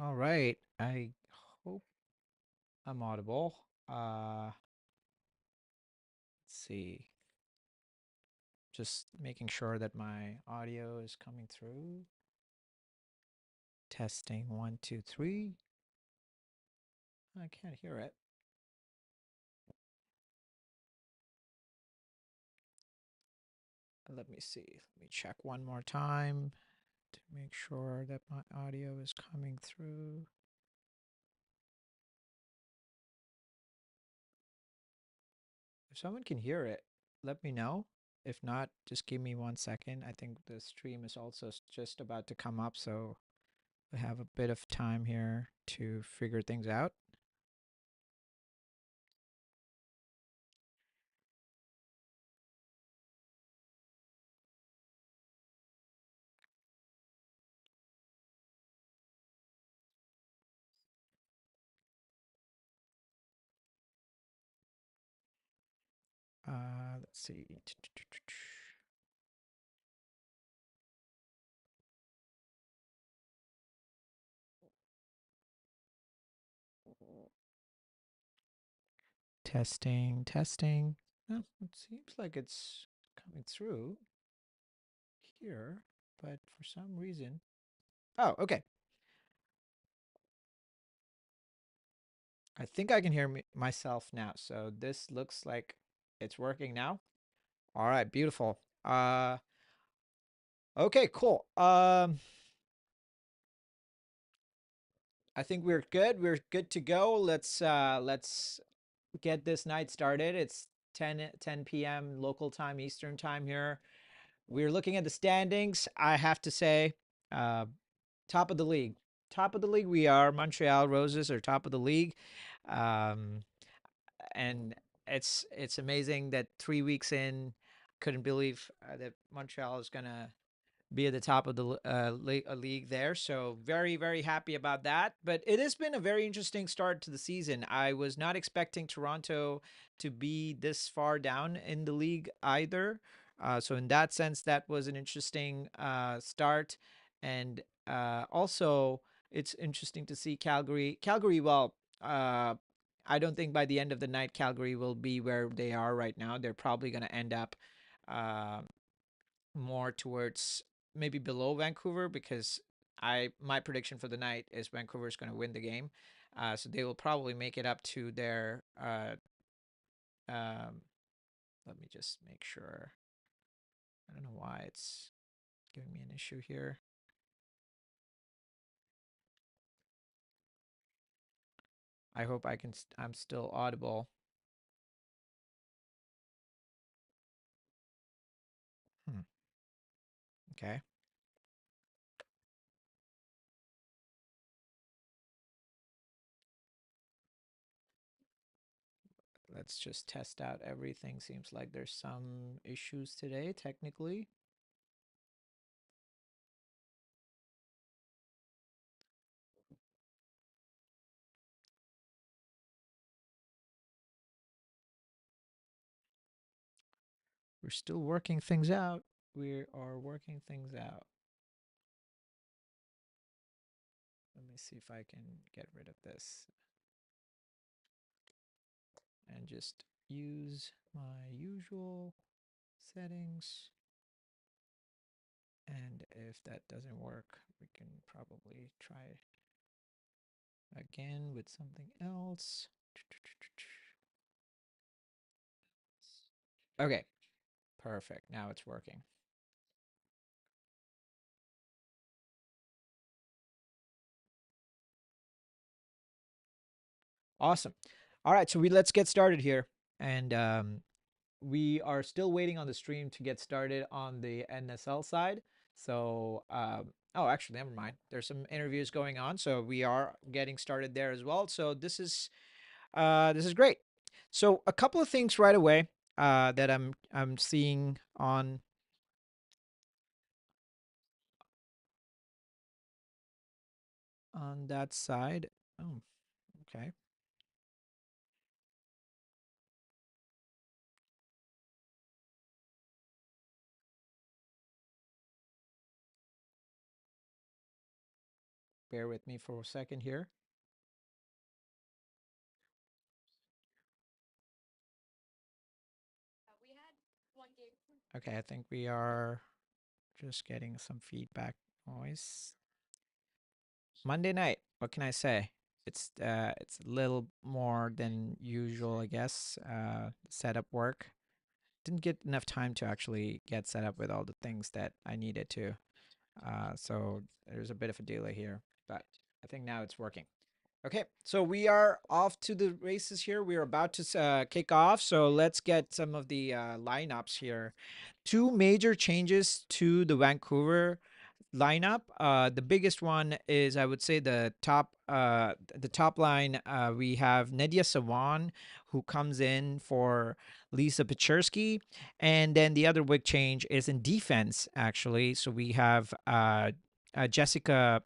All right. I hope I'm audible. Let's see. Just making sure that my audio is coming through. Testing 1, 2, 3. I can't hear it. Let me see. Let me check one more time to make sure that my audio is coming through. If someone can hear it, let me know. If not, just give me 1 second. I think the stream is also just about to come up, so we have a bit of time here to figure things out. Let's see. Testing, testing. Oh, it seems like it's coming through here, but for some reason. Oh, okay. I think I can hear myself now. So this looks like it's working now. All right, beautiful. Okay, cool. I think we're good. We're good to go. Let's get this night started. It's 10 p.m. local time, Eastern time here. We're looking at the standings. I have to say, uh, top of the league. Top of the league, we are. Montreal Roses are top of the league. Um, and it's amazing that 3 weeks in, couldn't believe that Montreal is gonna be at the top of the league there. So very, very happy about that. But it has been a very interesting start to the season. I was not expecting Toronto to be this far down in the league either. So in that sense, that was an interesting start. And also, it's interesting to see Calgary. Calgary, well, I don't think by the end of the night Calgary will be where they are right now. They're probably going to end up uh, more towards maybe below Vancouver because I my prediction for the night is Vancouver is going to win the game. So they will probably make it up to their. Um, Let me just make sure. I don't know why it's giving me an issue here. I hope I can. I'm still audible. Hmm. Okay. Let's just test out everything. Seems like there's some issues today, technically. We're still working things out. We are working things out. Let me see if I can get rid of this and just use my usual settings. And if that doesn't work, we can probably try again with something else. Okay, perfect. Now it's working. Awesome. All right, so let's get started here. And we are still waiting on the stream to get started on the NSL side. So, oh, actually, never mind. There's some interviews going on, so we are getting started there as well. So this is great. So a couple of things right away that I'm seeing on that side. Oh, okay. Bear with me for a second here. Okay, I think we are just getting some feedback noise. Monday night, what can I say? It's a little more than usual, I guess. Setup work. Didn't get enough time to actually get set up with all the things that I needed to. So there's a bit of a delay here, but I think now it's working. Okay, so we are off to the races here. We are about to kick off. So let's get some of the lineups here. Two major changes to the Vancouver lineup. The biggest one is, I would say, the top line. We have Nedia Sawan, who comes in for Lisa Pechersky, and then the other big change is in defense, actually. So we have Jessica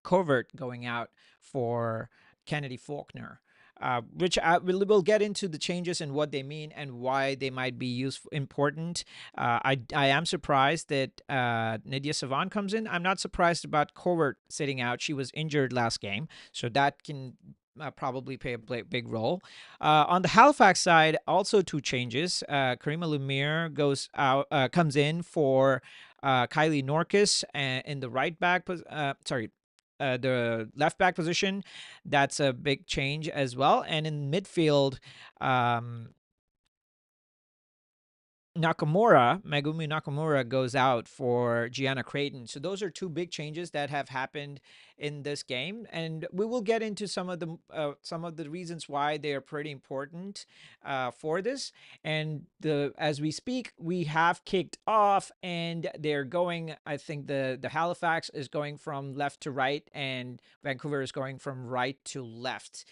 Covert going out for Kennedy Faulkner. Which we'll get into the changes and what they mean and why they might be useful, important. I am surprised that Nydia Savan comes in. I'm not surprised about Covert sitting out. She was injured last game, so that can probably play a big role. On the Halifax side, also two changes. Karima Lumiere comes in for Kylie Norkus in the right back. The left back position. That's a big change as well. And in midfield, um, Megumi Nakamura goes out for Gianna Creighton. So those are two big changes that have happened in this game, and we will get into some of the reasons why they are pretty important for this. And as we speak, we have kicked off, and they're going. I think the Halifax is going from left to right, and Vancouver is going from right to left.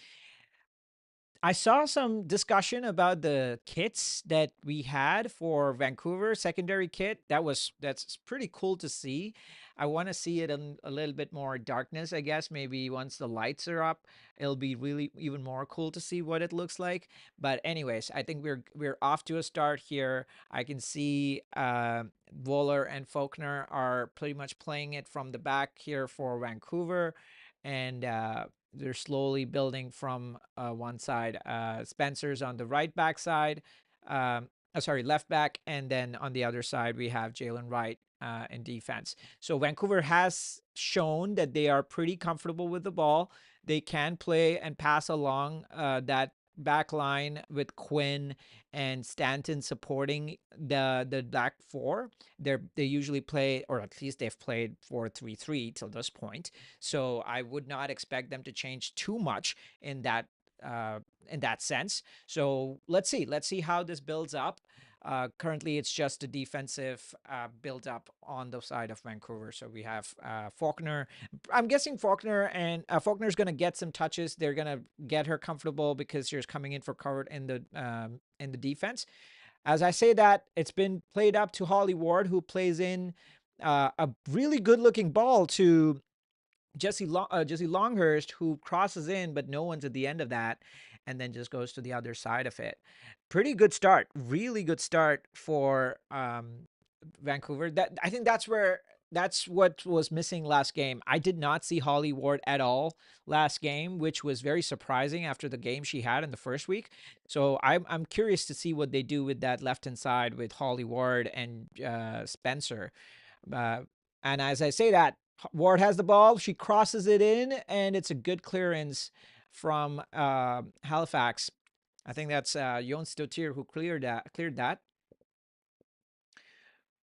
I saw some discussion about the kits that we had for Vancouver secondary kit. That's pretty cool to see. I want to see it in a little bit more darkness, I guess. Maybe once the lights are up, it'll be really even more cool to see what it looks like. But anyways, I think we're off to a start here. I can see Voller and Faulkner are pretty much playing it from the back here for Vancouver, and they're slowly building from one side. Spencer's on the right back side, left back, and then on the other side we have Jalen Wright in defense. So Vancouver has shown that they are pretty comfortable with the ball. They can play and pass along that back line with Quinn and Stanton supporting the back four. They usually play, or at least they've played 4-3-3 till this point. So I would not expect them to change too much in that sense. So let's see how this builds up. Currently, it's just a defensive build up on the side of Vancouver. So we have Faulkner. I'm guessing Faulkner's going to get some touches. They're going to get her comfortable because she's coming in for cover in the defense. As I say that, it's been played up to Holly Ward, who plays in a really good looking ball to Jesse Longhurst, who crosses in, but no one's at the end of that, and then just goes to the other side of it. Pretty good start, really good start for Vancouver. That I think that's what was missing last game. I did not see Holly Ward at all last game, which was very surprising after the game she had in the first week. So I'm curious to see what they do with that left hand side with Holly Ward and Spencer. Uh, and as I say that, Ward has the ball. She crosses it in, and it's a good clearance from Halifax. I think that's Jon Stoutier who cleared that.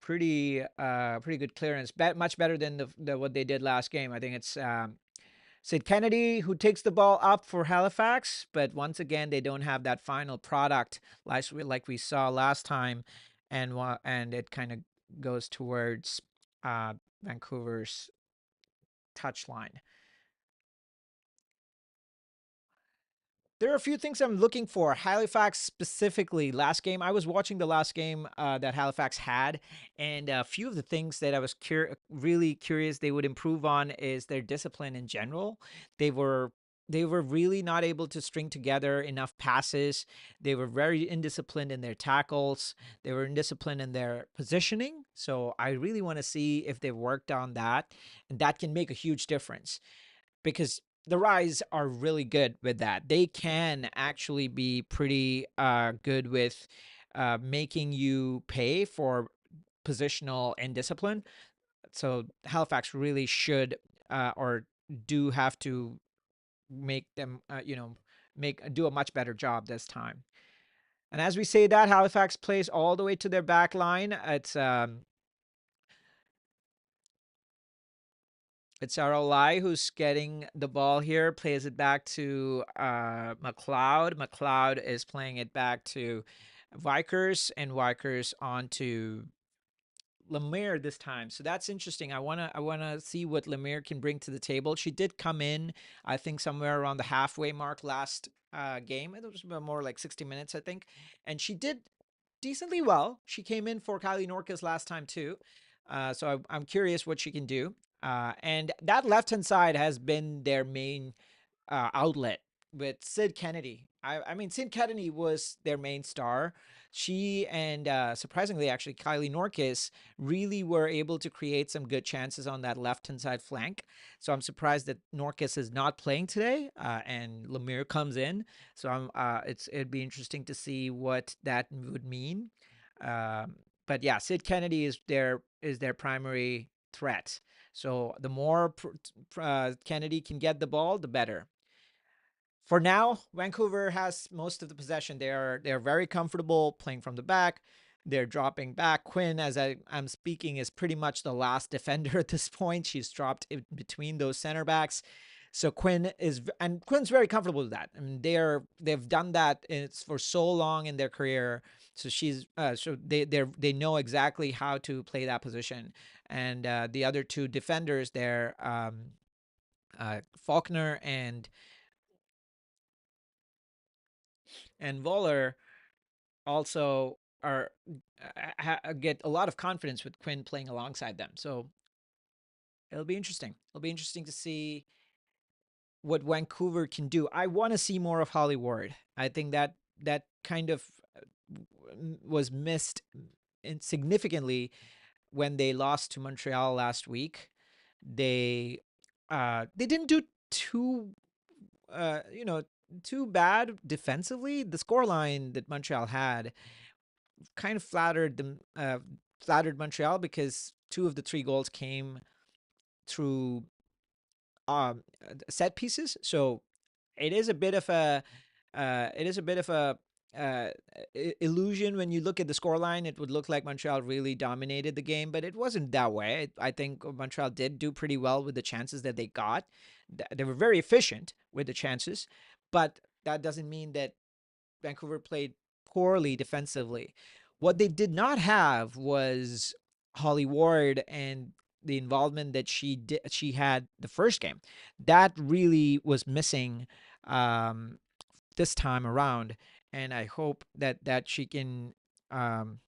Pretty good clearance. Much better than what they did last game. I think it's Sid Kennedy who takes the ball up for Halifax, but once again they don't have that final product like we saw last time, and it kind of goes towards Vancouver's touchline. There are a few things I'm looking for. Halifax specifically, last game, I was watching the last game that Halifax had, and a few of the things that I was really curious they would improve on is their discipline in general. They were they were really not able to string together enough passes. They were very indisciplined in their tackles. They were indisciplined in their positioning. So I really want to see if they've worked on that, and that can make a huge difference because the Rise are really good with that. They can actually be pretty good with making you pay for positional and discipline. So Halifax really should or do have to make them, make do a much better job this time. And as we say that, Halifax plays all the way to their back line. It's RLI who's getting the ball here, plays it back to McLeod. McLeod is playing it back to Vikers, and Vikers on to Lemire this time. So that's interesting. I wanna see what Lemire can bring to the table. She did come in, I think, somewhere around the halfway mark last game. It was more like 60 minutes, I think, and she did decently well. She came in for Kylie Norcas last time too. So I'm curious what she can do. And that left hand side has been their main outlet with Sid Kennedy. I mean, Sid Kennedy was their main star. She and surprisingly, actually, Kylie Norkis really were able to create some good chances on that left hand side flank. So I'm surprised that Norkis is not playing today, and Lemire comes in. So it'd be interesting to see what that would mean. But yeah, Sid Kennedy is their primary threat. So the more Kennedy can get the ball, the better. For now, Vancouver has most of the possession. They're very comfortable playing from the back. They're dropping back. Quinn, as I'm speaking, is pretty much the last defender at this point. She's dropped in between those center backs. So Quinn's very comfortable with that. I mean, they've done that for so long in their career. So they know exactly how to play that position. And the other two defenders there, Faulkner and Voller also get a lot of confidence with Quinn playing alongside them. So it'll be interesting. It'll be interesting to see what Vancouver can do. I want to see more of Holly Ward. I think that kind of was missed significantly when they lost to Montreal last week. They didn't do too too bad defensively. The scoreline that Montreal had kind of flattered Montreal because two of the three goals came through set pieces. So it is a bit of a uh, illusion when you look at the scoreline. It would look like Montreal really dominated the game, but it wasn't that way. I think Montreal did do pretty well with the chances that they got. They were very efficient with the chances, but that doesn't mean that Vancouver played poorly defensively. What they did not have was Holly Ward and the involvement that she had the first game. That really was missing um, this time around, and I hope that um,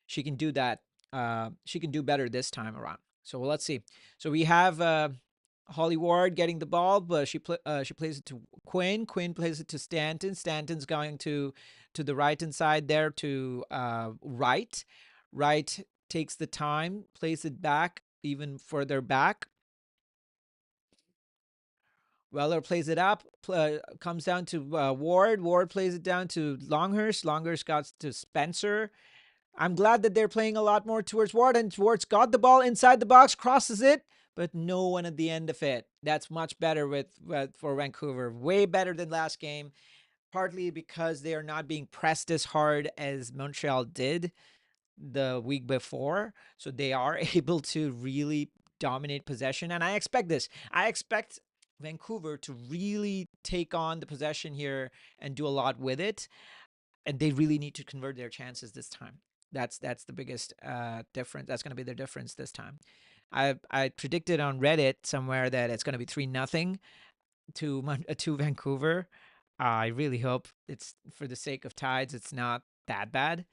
she can do that. She can do better this time around. So let's see. So we have Holly Ward getting the ball, but she plays it to Quinn. Quinn plays it to Stanton. Stanton's going to the right hand side there to Wright. Wright takes the time, plays it back even further back. Weller plays it up, comes down to Ward. Ward plays it down to Longhurst. Longhurst got to Spencer. I'm glad that they're playing a lot more towards Ward, and Ward's got the ball inside the box, crosses it, but no one at the end of it. That's much better for Vancouver. Way better than last game, partly because they are not being pressed as hard as Montreal did the week before. So they are able to really dominate possession. And I expect this. I expect Vancouver to really take on the possession here and do a lot with it. And they really need to convert their chances this time. That's the biggest difference. That's going to be the difference this time. I predicted on Reddit somewhere that it's going to be 3-0 to Vancouver. I really hope it's for the sake of Tides. It's not that bad.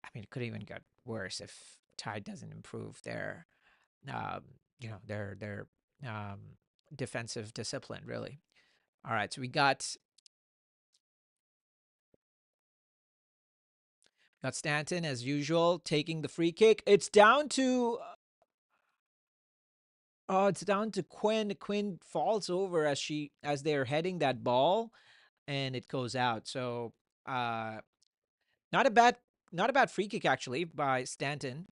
I mean, it could even get worse if Tide doesn't improve their, um, their um, defensive discipline, really. All right, so we got Stanton as usual taking the free kick. It's down to Quinn. Quinn falls over as they're heading that ball, and it goes out. So uh, not a bad not a bad free kick actually by Stanton.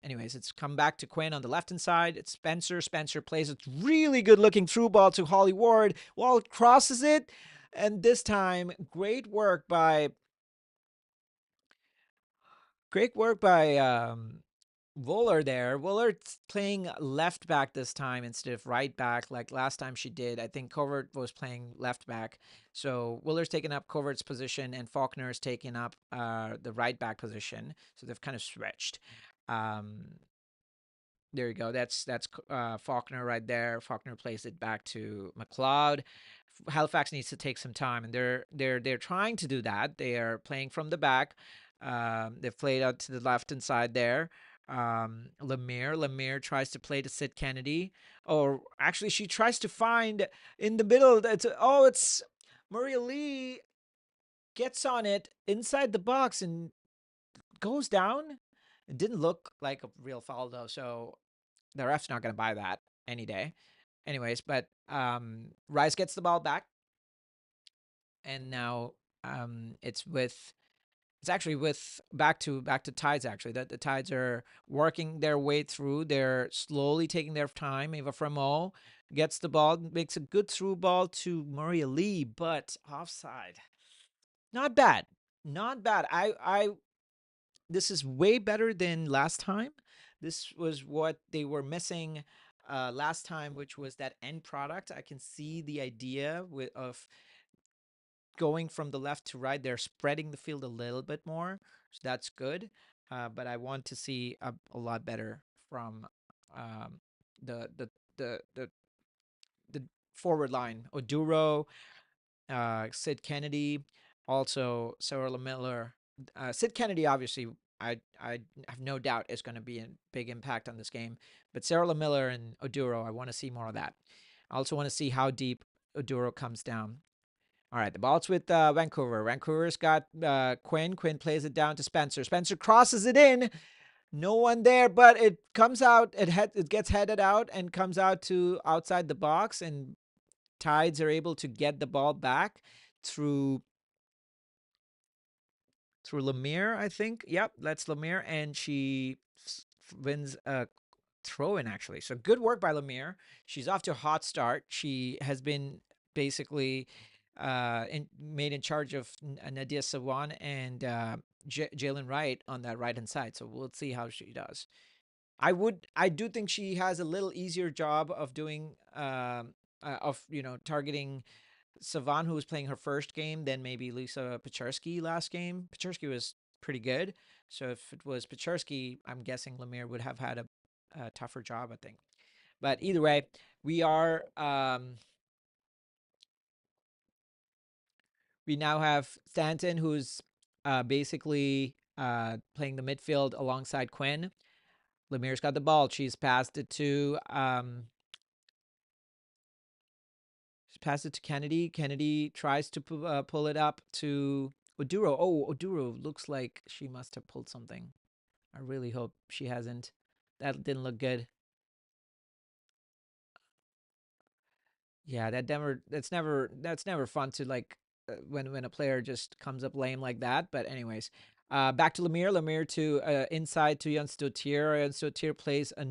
Anyways, it's come back to Quinn on the left hand side. It's Spencer. Spencer plays a really good looking through ball to Holly Ward. Ward crosses it, and this time, great work by Wooler there. Wooler's playing left back this time instead of right back like last time she did. I think Covert was playing left back. So Wooler's taking up Covert's position and Faulkner's taking up the right back position. So they've kind of switched. Um, there you go. That's Faulkner right there. Faulkner plays it back to McLeod. Halifax needs to take some time, and they're trying to do that. They are playing from the back. They've played out to the left hand side there. Lemire tries to play to Sid Kennedy, or actually she tries to find in the middle. It's Maria Lee gets on it inside the box and goes down. It didn't look like a real foul though, so the ref's not going to buy that any day. Anyways, but Rice gets the ball back, and now it's actually with back to Tides actually. That the Tides are working their way through. They're slowly taking their time. Eva Fremo gets the ball, makes a good through ball to Maria Lee, but offside. Not bad. Not bad. I This is way better than last time. This was what they were missing last time, which was that end product. I can see the idea of going from the left to right. They're spreading the field a little bit more, so that's good. But I want to see a lot better from um, the, the the the the forward line. Oduro, Sid Kennedy, also Sarah Miller. Sid Kennedy, obviously, I have no doubt is going to be a big impact on this game. But Sarah Miller and Oduro, I want to see more of that. I also want to see how deep Oduro comes down. All right, the ball's with Vancouver. Vancouver's got Quinn. Quinn plays it down to Spencer. Spencer crosses it in. No one there, but it comes out. It gets headed out and comes out to outside the box, and Tides are able to get the ball back through Lemire, I think. Yep, that's Lemire, and she wins a throw in actually. So good work by Lemire. She's off to a hot start. She has been basically made in charge of Nadia Sawan and Jalen Wright on that right hand side. So we'll see how she does. I do think she has a little easier job of doing targeting Savan, who was playing her first game, than maybe Lisa Pacharski last game. Pacharski was pretty good. So if it was Pacharski, I'm guessing Lemire would have had a tougher job, I think. But either way, we now have Stanton, who's basically playing the midfield alongside Quinn. Lemire's got the ball. She's passed it to Kennedy. Kennedy tries to pull it up to Oduro. Oh, Oduro looks like she must have pulled something. I really hope she hasn't. That didn't look good. Yeah, that's never fun to like when a player just comes up lame like that. But anyways, back to Lemire. Lemire to inside to Jan Stotier. Jan Stotier plays a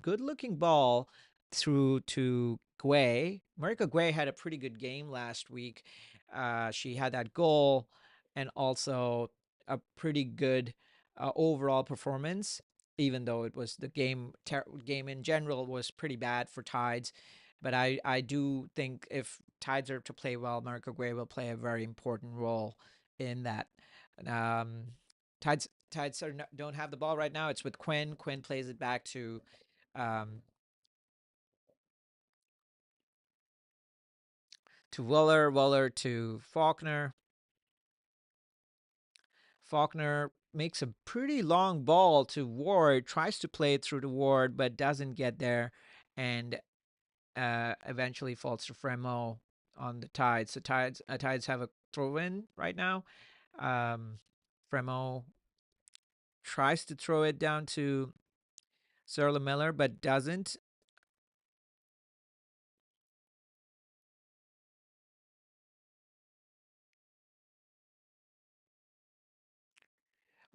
good looking ball through to Guay. Marika Guay had a pretty good game last week. She had that goal and also a pretty good overall performance. Even though it was the game in general was pretty bad for Tides, but I do think if Tides are to play well, Marco Gray will play a very important role in that. Um, Tides don't have the ball right now. It's with Quinn. Quinn plays it back um, to Wooler. Wooler to Faulkner. Faulkner makes a pretty long ball to Ward. Tries to play it through to Ward, but doesn't get there. And eventually falls to Fremo on the Tides. So Tides have a throw in right now. Fremo tries to throw it down to Sarah Miller, but doesn't.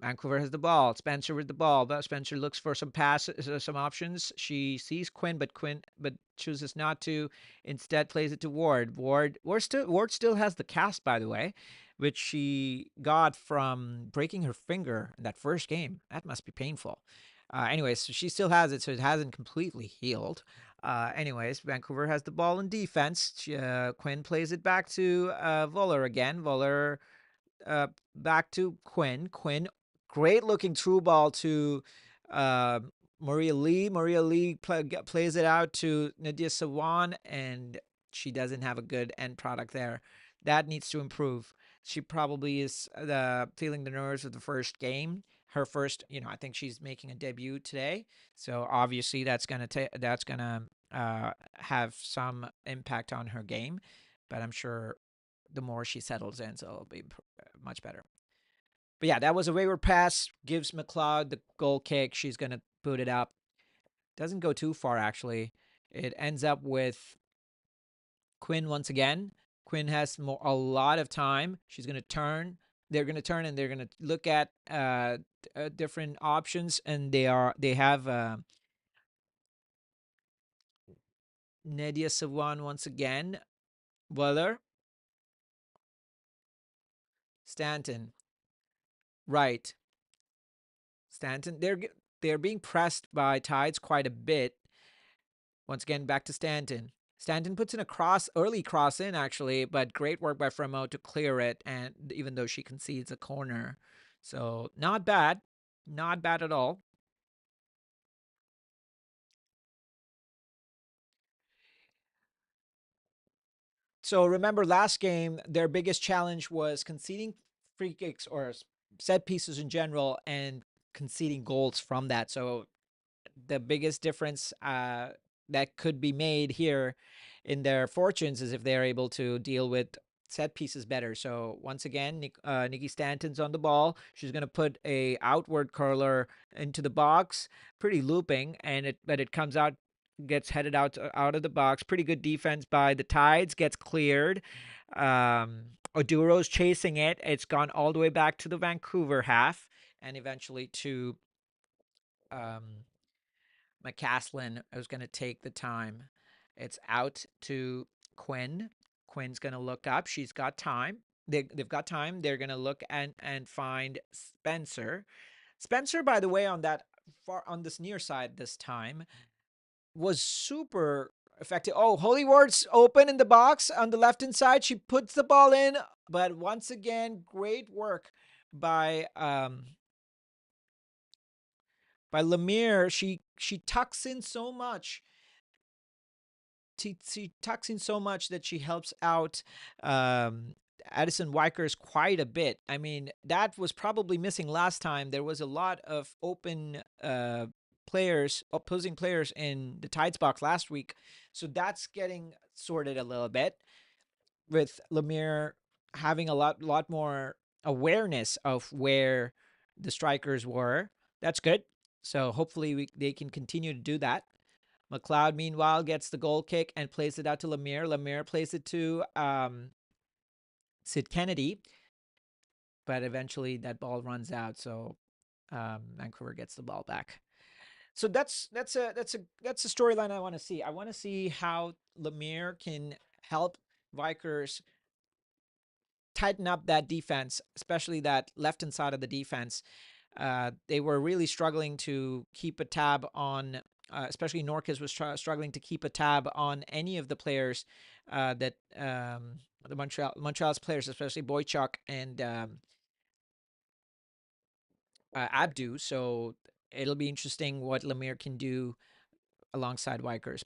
Vancouver has the ball. Spencer with the ball. But Spencer looks for some passes, some options. She sees Quinn, but chooses not to. Instead, plays it to Ward. Ward still has the cast, by the way, which she got from breaking her finger in that first game. That must be painful. Anyways, so she still has it, so it hasn't completely healed. Anyways, Vancouver has the ball in defense. Quinn plays it back to Voller again. Voller back to Quinn. Quinn, great looking through ball to uh, Maria Lee. Maria Lee plays it out to Nadia Sawan, and she doesn't have a good end product there. That needs to improve. She probably is feeling the nerves of the first game. Her first, I think she's making a debut today, so obviously that's gonna have some impact on her game. But I'm sure the more she settles in, so it'll be much better. But yeah, that was a wayward pass. Gives McLeod the goal kick. She's gonna boot it up. Doesn't go too far actually. It ends up with Quinn once again. Quinn has a lot of time. She's gonna turn. They're gonna turn and they're gonna look at different options, and they have Nadia Sawan once again. Weller, Stanton, right. Stanton. They're being pressed by Tides quite a bit. Once again, back to Stanton. Stanton puts in a early cross in actually, but great work by Fremo to clear it, and even though she concedes a corner. So not bad. Not bad at all. So remember last game, their biggest challenge was conceding free kicks or set pieces in general and conceding goals from that. So the biggest difference that could be made here in their fortunes is if they're able to deal with set pieces better. So once again, Nikki Stanton's on the ball. She's going to put a outward curler into the box, pretty looping, but it comes out, gets headed out of the box. Pretty good defense by the Tides, gets cleared. Oduro's chasing it. It's gone all the way back to the Vancouver half and eventually to um, McCaslin is going to take the time. It's out to Quinn. Quinn's going to look up. She's got time. They've got time. They're going to look and find Spencer. Spencer, by the way, on this near side this time was super effective. Oh, Holy Ward's open in the box on the left hand side. She puts the ball in, but once again, great work by Lemire. She tucks in so much. She tucks in so much that she helps out Addison Wikers quite a bit. I mean, that was probably missing last time. There was a lot of open opposing players in the Tides box last week. So that's getting sorted a little bit with Lemire having a lot more awareness of where the strikers were. That's good. So hopefully they can continue to do that. McLeod, meanwhile, gets the goal kick and plays it out to Lemire. Lemire plays it to Sid Kennedy, but eventually that ball runs out, so Vancouver gets the ball back. So that's a storyline I want to see. I want to see how Lemire can help Vikers tighten up that defense, especially that left hand side of the defense. They were really struggling to keep a tab on, especially Norcas was struggling to keep a tab on any of the players that the Montreal's players, especially Boychuk and Abdu. So it'll be interesting what Lemire can do alongside Wikers.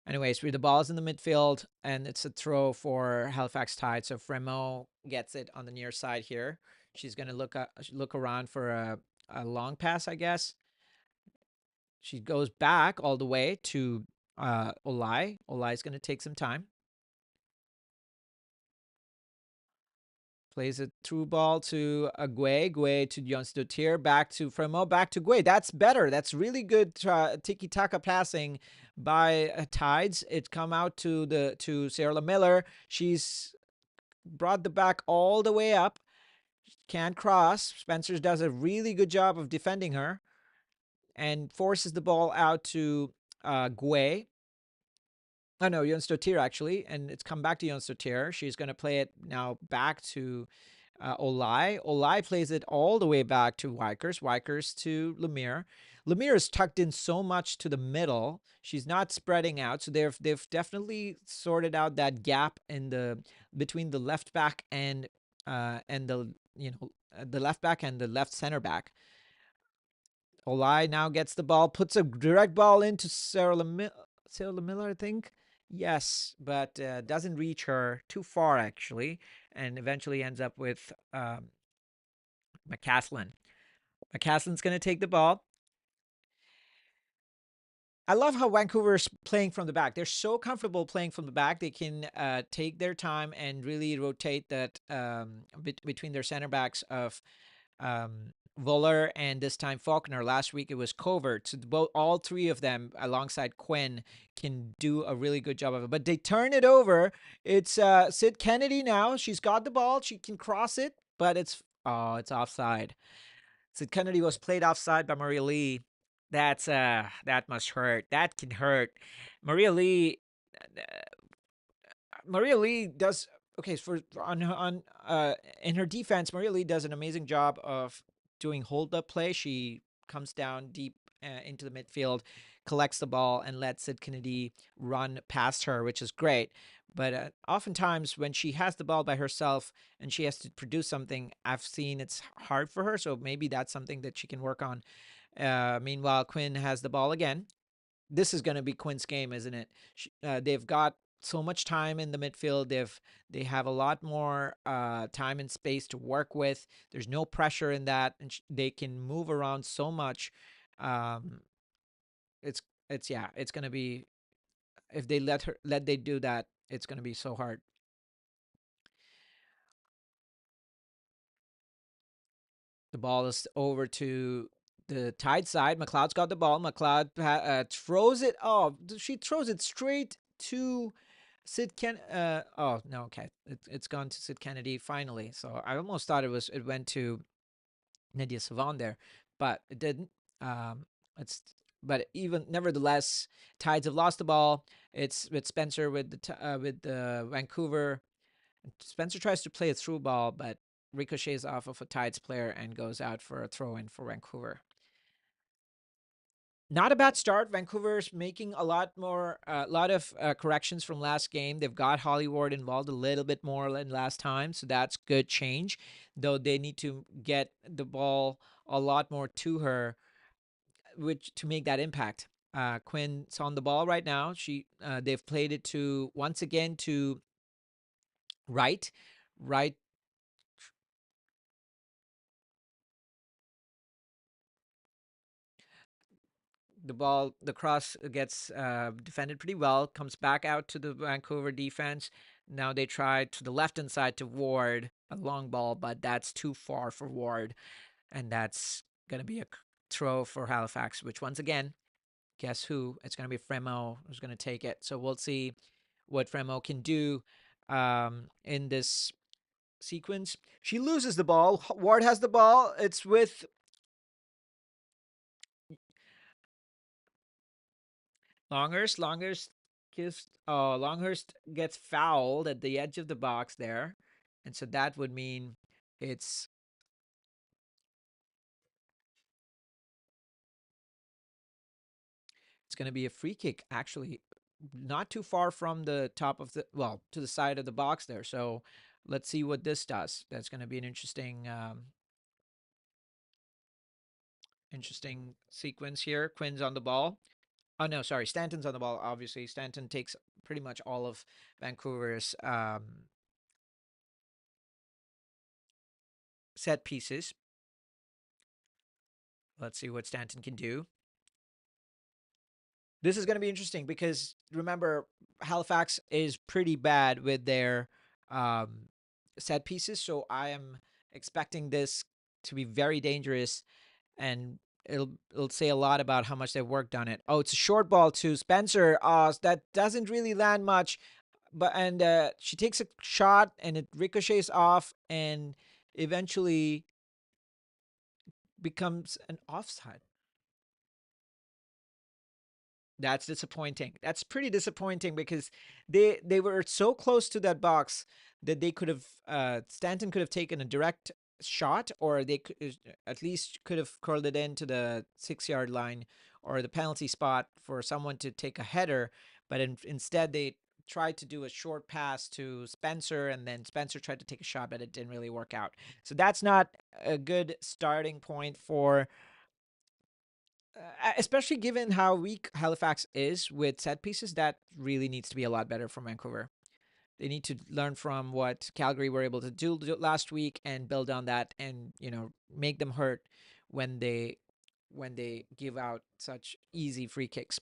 Anyways, the ball's in the midfield, and it's a throw for Halifax Tide. So Fremo gets it on the near side here. She's going to look around for a long pass, I guess. She goes back all the way to Olai. Olai's going to take some time. Plays a through ball to Gui. Gui to Jon Stoutier. Back to Fremo. Back to Gui. That's better. That's really good tiki-taka passing by Tides. It come out to Sarah Miller. She's brought the back all the way up. Can't cross. Spencer does a really good job of defending her and forces the ball out to Gui. Oh no, Jon Stoutier actually, and it's come back to Jon Stoutier. She's going to play it now back to Olai. Olai plays it all the way back to Wykers. Wykers to Lemire. Lemire is tucked in so much to the middle. She's not spreading out, so they've definitely sorted out that gap in the between the left back and the the left back and the left center back. Olai now gets the ball, puts a direct ball into Sarah Lemiller, I think. Yes, but doesn't reach her too far, actually, and eventually ends up with McCaslin. McCaslin's going to take the ball. I love how Vancouver's playing from the back. They're so comfortable playing from the back. They can take their time and really rotate that between their center backs of Voller and this time Faulkner. Last week it was Covert. So all three of them alongside Quinn can do a really good job of it. But they turn it over. It's Sid Kennedy now. She's got the ball. She can cross it, but it's offside. Sid Kennedy was played offside by Maria Lee. That must hurt. That can hurt. Maria Lee Maria Lee does okay for on in her defense. Maria Lee does an amazing job of doing hold up play. She comes down deep into the midfield, collects the ball, and lets Sid Kennedy run past her, which is great. But oftentimes, when she has the ball by herself and she has to produce something, I've seen it's hard for her. So maybe that's something that she can work on. Meanwhile, Quinn has the ball again. This is going to be Quinn's game, isn't it? They've got so much time in the midfield. They have a lot more time and space to work with. There's no pressure in that, and they can move around so much. Um, it's it's going to be if they let they do that, it's going to be so hard. The ball is over to the Tide side. McLeod's got the ball. McLeod throws it. Oh, she throws it straight to Sid Ken. Oh no, okay, it's gone to Sid Kennedy finally. So I almost thought it went to Nydia Savon there, but it didn't. It's but even nevertheless, Tides have lost the ball. It's with Spencer with the Vancouver. Spencer tries to play a through ball, but ricochets off of a Tides player and goes out for a throw in for Vancouver. Not a bad start. Vancouver's making a lot of corrections from last game. They've got Holly Ward involved a little bit more than last time, so that's good change. Though they need to get the ball a lot more to her, which to make that impact. Quinn's on the ball right now. They've played it to once again to right, right. The cross gets defended pretty well, comes back out to the Vancouver defense. Now they try to the left hand side to Ward, a long ball, but that's too far for Ward. And that's going to be a throw for Halifax, which once again, guess who? It's going to be Fremo who's going to take it. So we'll see what Fremo can do in this sequence. She loses the ball. Ward has the ball. It's with Longhurst. Longhurst gets fouled at the edge of the box there. And so that would mean it's it's going to be a free kick, actually, not too far from the top of to the side of the box there. So let's see what this does. That's going to be an interesting sequence here. Quinn's on the ball. Oh no, sorry, Stanton's on the ball. Obviously, Stanton takes pretty much all of Vancouver's set pieces. Let's see what Stanton can do. This is going to be interesting because remember, Halifax is pretty bad with their um, set pieces. So I am expecting this to be very dangerous, and it'll say a lot about how much they've worked on it. Oh, it's a short ball to Spencer. That doesn't really land much, but and she takes a shot and it ricochets off and eventually becomes an offside. That's disappointing. That's pretty disappointing because they were so close to that box that they could have Stanton could have taken a direct shot, or they could at least could have curled it into the 6 yard line or the penalty spot for someone to take a header. But instead they tried to do a short pass to Spencer, and then Spencer tried to take a shot, but it didn't really work out. So that's not a good starting point for especially given how weak Halifax is with set pieces. That really needs to be a lot better from Vancouver. They need to learn from what Calgary were able to do last week and build on that, and make them hurt when they give out such easy free kicks.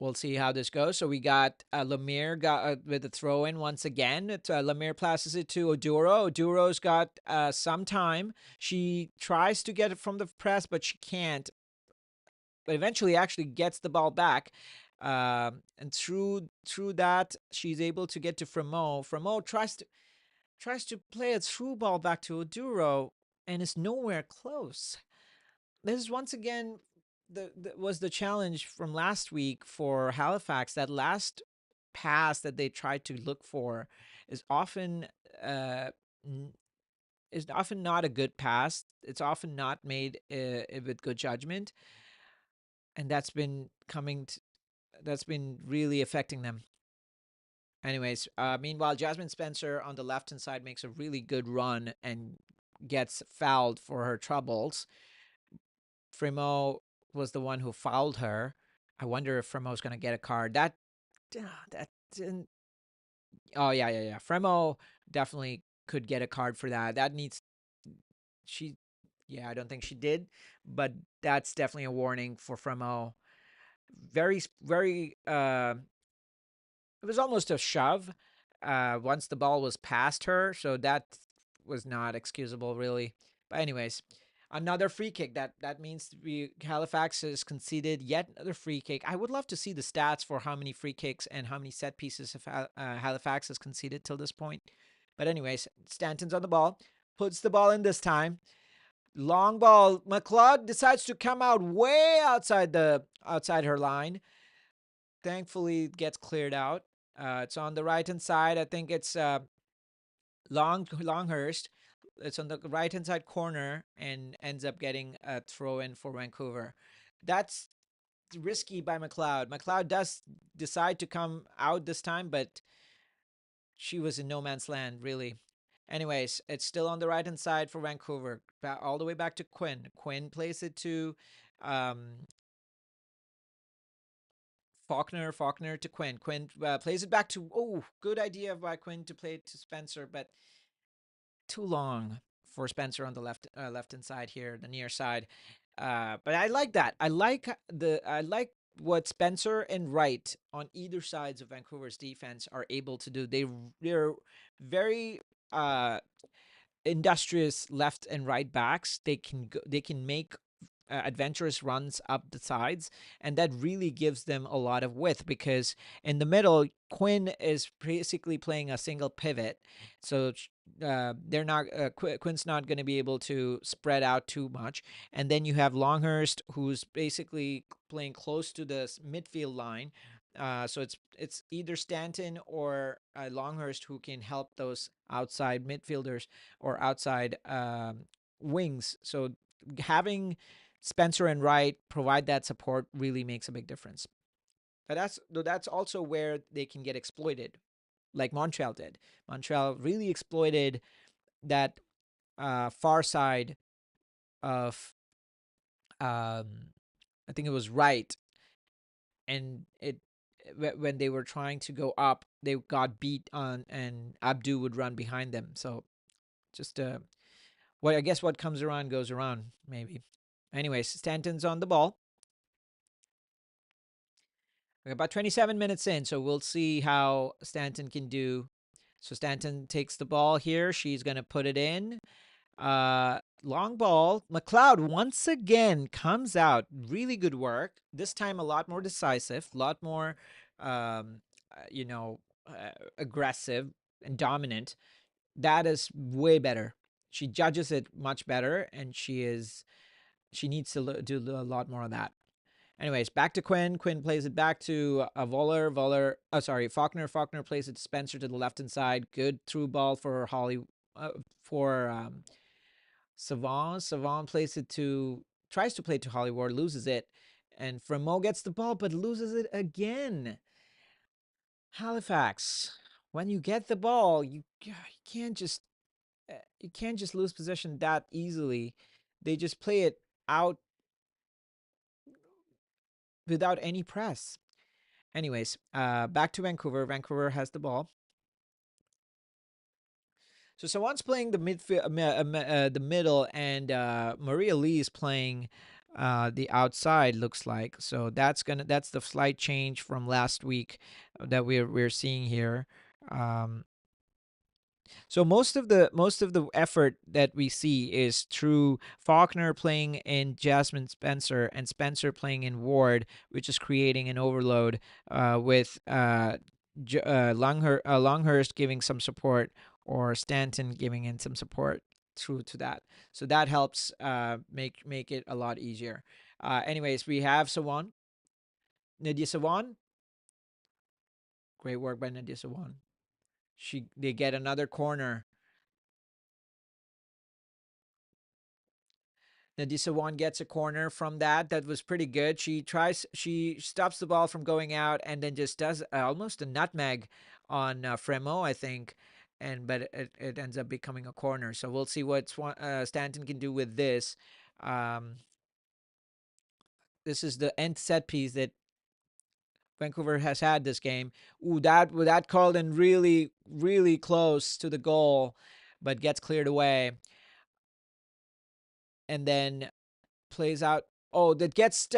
We'll see how this goes. So we got Lemire got with the throw in once again. Lemire passes it to Oduro. Oduro's got some time. She tries to get it from the press, but she can't. But eventually, actually gets the ball back, and through that, she's able to get to Fremo. Fremo tries to play a through ball back to Oduro, and is nowhere close. This is once again was the challenge from last week for Halifax. That last pass that they tried to look for is often uh, is often not a good pass. It's often not made with good judgment, and that's been really affecting them. Anyways, meanwhile, Jasmine Spencer on the left hand side makes a really good run and gets fouled for her troubles. Fremo was the one who fouled her. I wonder if Fremo's going to get a card. That didn't. Oh yeah. Fremo definitely could get a card for that. That needs she. Yeah, I don't think she did, but that's definitely a warning for Fremo. Very. It was almost a shove. Once the ball was past her, so that was not excusable, really. But anyways, another free kick. That means Halifax has conceded yet another free kick. I would love to see the stats for how many free kicks and how many set pieces Halifax has conceded till this point. But anyways, Stanton's on the ball, puts the ball in this time. Long ball. McLeod decides to come out way outside her line. Thankfully, it gets cleared out. It's on the right hand side. I think it's Longhurst. It's on the right hand side corner and ends up getting a throw in for Vancouver. That's risky by McLeod. McLeod does decide to come out this time, but she was in no man's land, really. Anyways, it's still on the right hand side for Vancouver, all the way back to Quinn. Quinn plays it to um, Faulkner to Quinn. Quinn plays it back to, oh, good idea by Quinn to play it to Spencer, but too long for Spencer on the left hand side here, the near side. But I like that. I like what Spencer and Wright on either sides of Vancouver's defense are able to do. They're very industrious left and right backs. They can make adventurous runs up the sides, and that really gives them a lot of width because in the middle, Quinn is basically playing a single pivot, so they're not Quinn's not going to be able to spread out too much, and then you have Longhurst who's basically playing close to the midfield line. So it's either Stanton or Longhurst who can help those outside midfielders or outside wings. So having Spencer and Wright provide that support really makes a big difference. But that's also where they can get exploited, like Montreal did. Montreal really exploited that far side of I think it was Wright, and when they were trying to go up, they got beat on, and Abdu would run behind them. So just what I guess what comes around goes around, maybe. Anyways, Stanton's on the ball. We're about 27 minutes in, so we'll see how Stanton can do. So Stanton takes the ball here. She's going to put it in. Long ball. McLeod once again comes out. Really good work. This time a lot more decisive, a lot more, um, you know, aggressive and dominant. That is way better. She judges it much better, and she needs to do a lot more of that. Anyways, back to Quinn. Quinn plays it back to Voller. Faulkner. Faulkner plays it to Spencer to the left hand side. Good through ball for Holly, for Savon. Savon tries to play to Holly Ward, loses it. And Fremo gets the ball, but loses it again. Halifax, when you get the ball, can't just you can't just lose possession that easily. They just play it out without any press. Anyways, back to Vancouver. Vancouver has the ball. So someone's playing the midfield, the middle, and Maria Lee is playing the outside. Looks like so. That's the slight change from last week that we're seeing here. Um, So most of the effort that we see is through Faulkner playing in Jasmine Spencer and Spencer playing in Ward, which is creating an overload with Longhurst giving some support or Stanton giving in some support through to that. So that helps make it a lot easier. Anyways, we have Sawan, Nadia Sawan. Great work by Nadia Sawan. They get another corner. Nadisawan gets a corner from that. That was pretty good. She stops the ball from going out and then just does almost a nutmeg on Fremo, I think. But it ends up becoming a corner. So we'll see what Stanton can do with this. Um, this is the end set piece that Vancouver has had this game. Ooh, that called in really, really close to the goal, but gets cleared away. And then plays out. Oh, that gets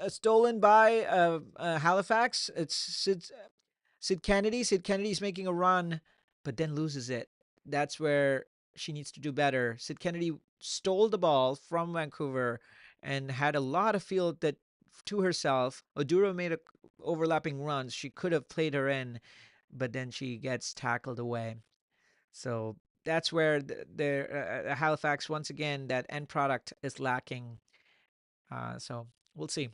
stolen by Halifax. It's Sid Kennedy. Sid Kennedy's making a run, but then loses it. That's where she needs to do better. Sid Kennedy stole the ball from Vancouver and had a lot of field that to herself. Oduro made overlapping runs. She could have played her in, but then she gets tackled away. So that's where the Halifax once again that end product is lacking. So we'll see.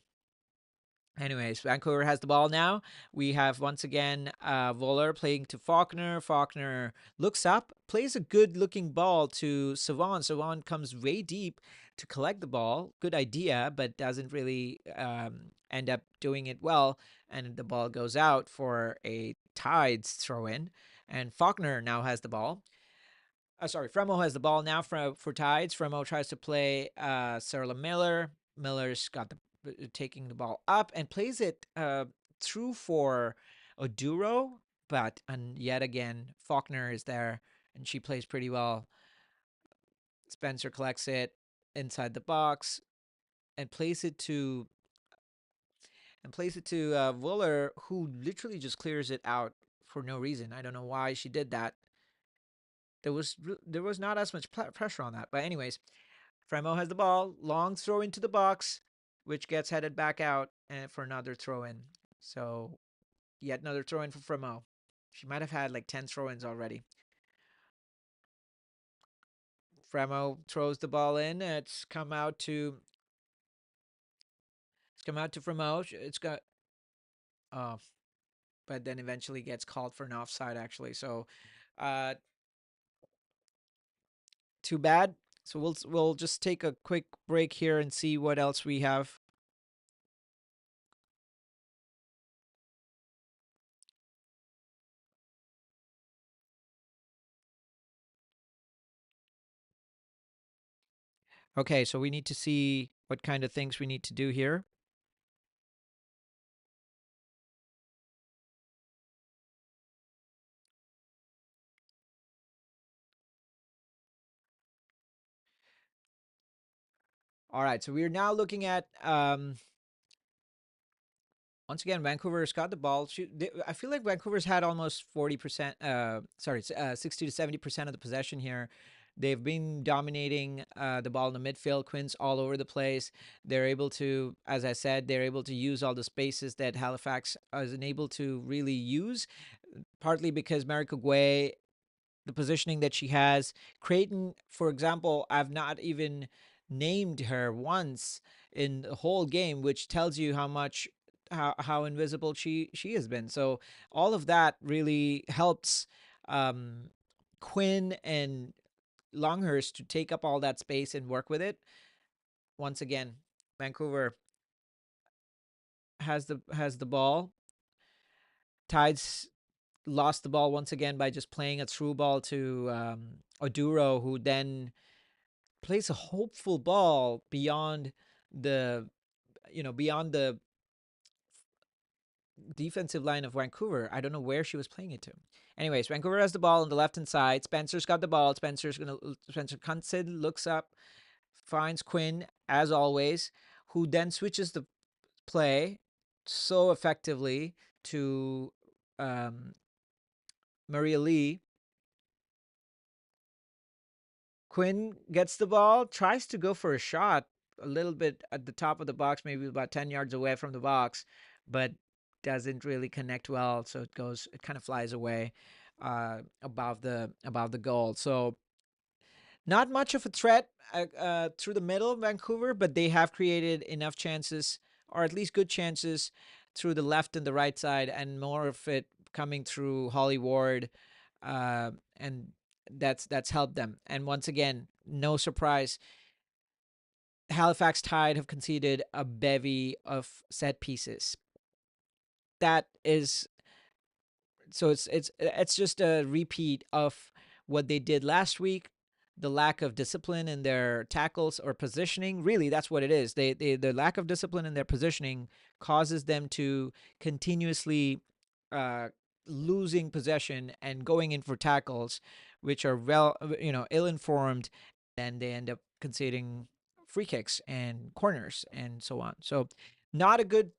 Anyways, Vancouver has the ball now. We have once again Voller playing to Faulkner. Faulkner looks up, plays a good looking ball to Savon. Savon comes way deep to collect the ball. Good idea, but doesn't really end up doing it well. And the ball goes out for a Tides throw in. And Faulkner now has the ball. Fremo has the ball now for Tides. Fremo tries to play Sarah Miller. Miller's got taking the ball up and plays it through for Oduro, but and yet again Faulkner is there and she plays pretty well. Spencer collects it inside the box and plays it to Wooler, who literally just clears it out for no reason. I don't know why she did that. There was not as much pressure on that, but anyways, Fremo has the ball, long throw into the box, which gets headed back out and for another throw in. So yet another throw in for Fremo. She might have had like 10 throw ins already. Fremo throws the ball in. It's come out to Fremo. It's got oh, but then eventually gets called for an offside actually. So uh too bad. So we'll just take a quick break here and see what else we have. Okay, so we need to see what kind of things we need to do here. All right, so we're now looking at once again, Vancouver's got the ball. I feel like Vancouver's had almost 40%, 60 to 70% of the possession here. They've been dominating the ball in the midfield. Quinn's all over the place. They're able to, as I said, they're able to use all the spaces that Halifax isn't able to really use, partly because Mariko Guay, the positioning that she has. Creighton, for example, I've not even named her once in the whole game, which tells you how much how invisible she has been. So all of that really helps um, Quinn and Longhurst to take up all that space and work with it. Once again, Vancouver has the ball. Tides lost the ball once again by just playing a through ball to Oduro, who then plays a hopeful ball beyond the beyond the defensive line of Vancouver. I don't know where she was playing it to. Anyways, Vancouver has the ball on the left hand side. Spencer's got the ball. Spencer comes in, looks up, finds Quinn as always, who then switches the play so effectively to um, Maria Lee. Quinn gets the ball, tries to go for a shot a little bit at the top of the box, maybe about 10 yards away from the box, but doesn't really connect well. So it kind of flies away above the goal. So not much of a threat through the middle of Vancouver, but they have created enough chances, or at least good chances, through the left and the right side, and more of it coming through Holly Ward, and that's helped them. And once again, no surprise, Halifax Tide have conceded a bevy of set pieces. That is so it's just a repeat of what they did last week. The lack of discipline in their tackles or positioning, really, that's what it is. The lack of discipline in their positioning causes them to continuously uh, losing possession and going in for tackles, which are ill-informed, and they end up conceding free kicks and corners and so on. So, not a good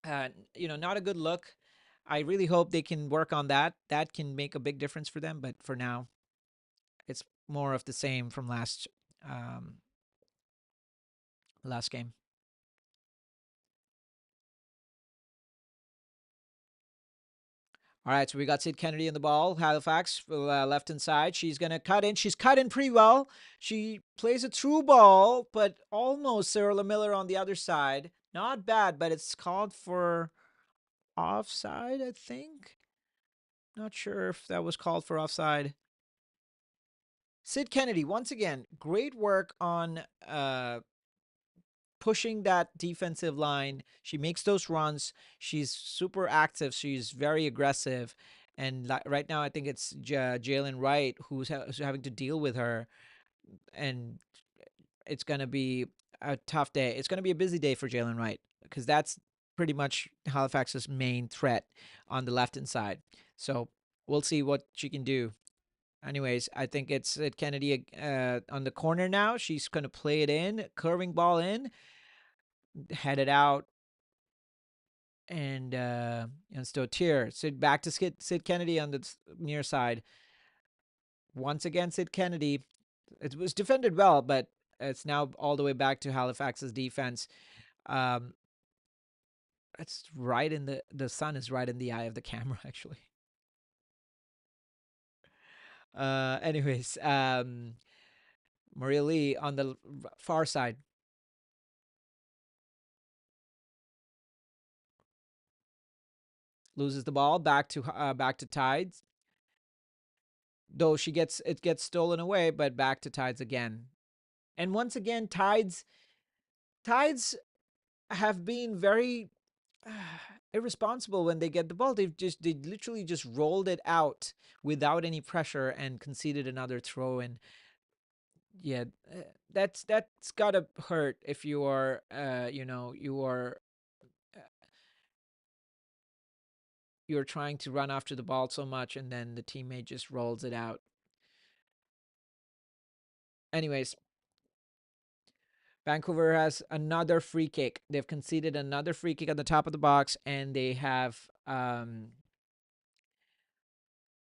not a good look. I really hope they can work on that. That can make a big difference for them. But for now, it's more of the same from um, last game. All right, so we got Sid Kennedy in the ball. Halifax, left hand side. She's going to cut in. She's cut in pretty well. She plays a through ball, but almost Sarah Miller on the other side. Not bad, but it's called for offside, I think. Not sure if that was called for offside. Sid Kennedy, once again, great work on pushing that defensive line. She makes those runs. She's super active. She's very aggressive. And right now, I think it's Jalen Wright who's having to deal with her. And it's going to be a tough day. It's going to be a busy day for Jalen Wright because that's pretty much Halifax's main threat on the left hand side. So we'll see what she can do. Anyways, I think it's Kennedy on the corner now. She's going to play it in, curving ball in, head it out, and Stoutier. Sid back to Sid Kennedy on the near side. Once again, Sid Kennedy. It was defended well, but it's now all the way back to Halifax's defense. Um, it's right in the sun is right in the eye of the camera, actually. Anyways, Maria Lee on the far side. Loses the ball back to Tides. Though it gets stolen away, but back to Tides again. And once again, Tides have been very irresponsible when they get the ball. They literally just rolled it out without any pressure and conceded another throw. And yeah, that's gotta hurt if you are you're trying to run after the ball so much and then the teammate just rolls it out. Anyways, Vancouver has another free kick. They've conceded another free kick at the top of the box, and they have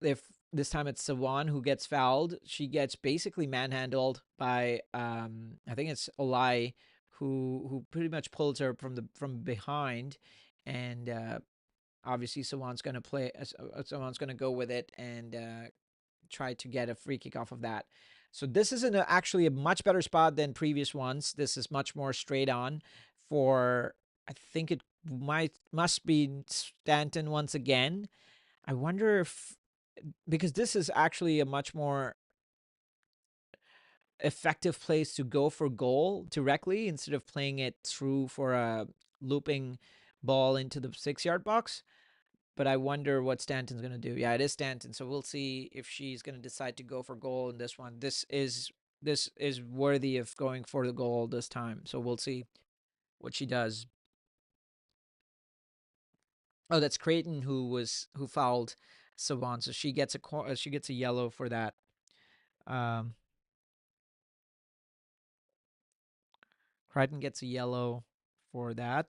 if this time it's Sawan who gets fouled. She gets basically manhandled by I think it's Olai who pretty much pulls her from behind, and obviously Sawan's going to play. Sawan's going to go with it and try to get a free kick off of that. So this is actually a much better spot than previous ones. This is much more straight on for, I think it must be Stanton once again. I wonder if, because this is actually a much more effective place to go for goal directly instead of playing it through for a looping ball into the 6-yard box. But I wonder what Stanton's going to do. Yeah, it is Stanton. So we'll see if she's going to decide to go for goal in this one. This is worthy of going for the goal this time. So we'll see what she does. Oh, that's Creighton who fouled Savan. So she gets a yellow for that. Creighton gets a yellow for that.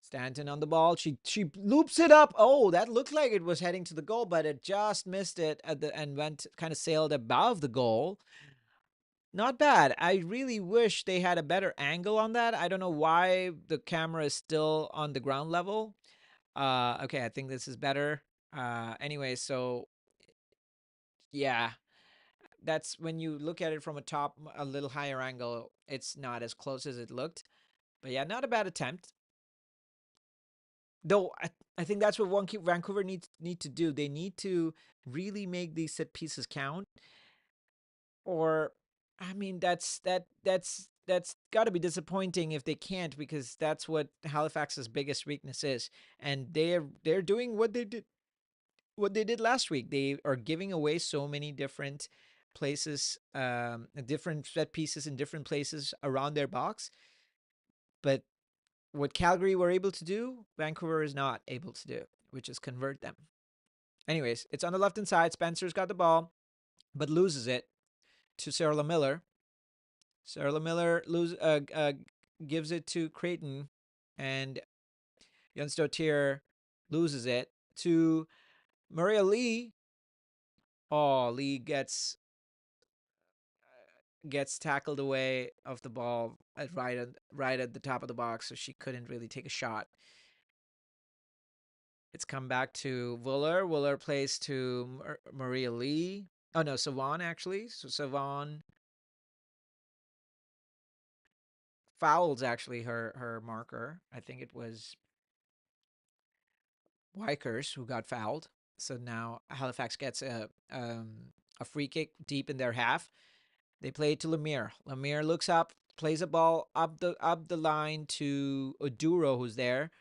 Stanton on the ball. She loops it up. Oh, that looked like it was heading to the goal, but it just missed it and went kind of sailed above the goal. Not bad. I really wish they had a better angle on that. I don't know why the camera is still on the ground level. Okay, I think this is better. Anyway, so yeah, that's when you look at it from a little higher angle, it's not as close as it looked. But yeah, not a bad attempt. Though I think that's what Vancouver need to do. They need to really make these set pieces count. Or, I mean, that's got to be disappointing if they can't, because that's what Halifax's biggest weakness is, and they're doing what they did last week. They are giving away so many different places, different set pieces in different places around their box, but what Calgary were able to do, Vancouver is not able to do, which is convert them. Anyways, it's on the left hand side. Spencer's got the ball, but loses it to Sarah Miller. Sarah Miller gives it to Creighton, and Jonsdottir loses it to Maria Lee. Oh, Lee gets tackled away of the ball right at the top of the box, so she couldn't really take a shot. It's come back to Wooler. Wooler plays to Maria Lee. Oh no, Savan actually. So Savan fouls actually her marker. I think it was Wykers who got fouled. So now Halifax gets a free kick deep in their half. They play it to Lemire. Lemire looks up, plays a ball up the line to Oduro, who's there,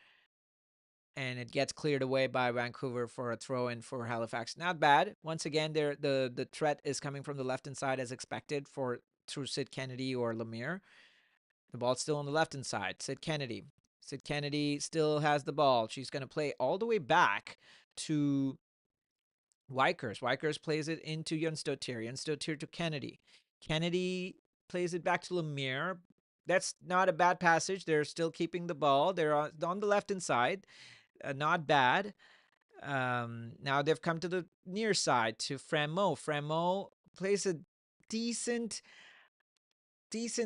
and it gets cleared away by Vancouver for a throw in for Halifax. Not bad. Once again, the threat is coming from the left hand side as expected through Sid Kennedy or Lemire. The ball's still on the left hand side. Sid Kennedy. Sid Kennedy still has the ball. She's going to play all the way back to Wykers. Wykers plays it into Jonsdottir. Jonsdottir to Kennedy. Kennedy plays it back to Lemire. That's not a bad passage. They're still keeping the ball. They're on the left hand side. Not bad. Now they've come to the near side to Framo. Framo plays a decent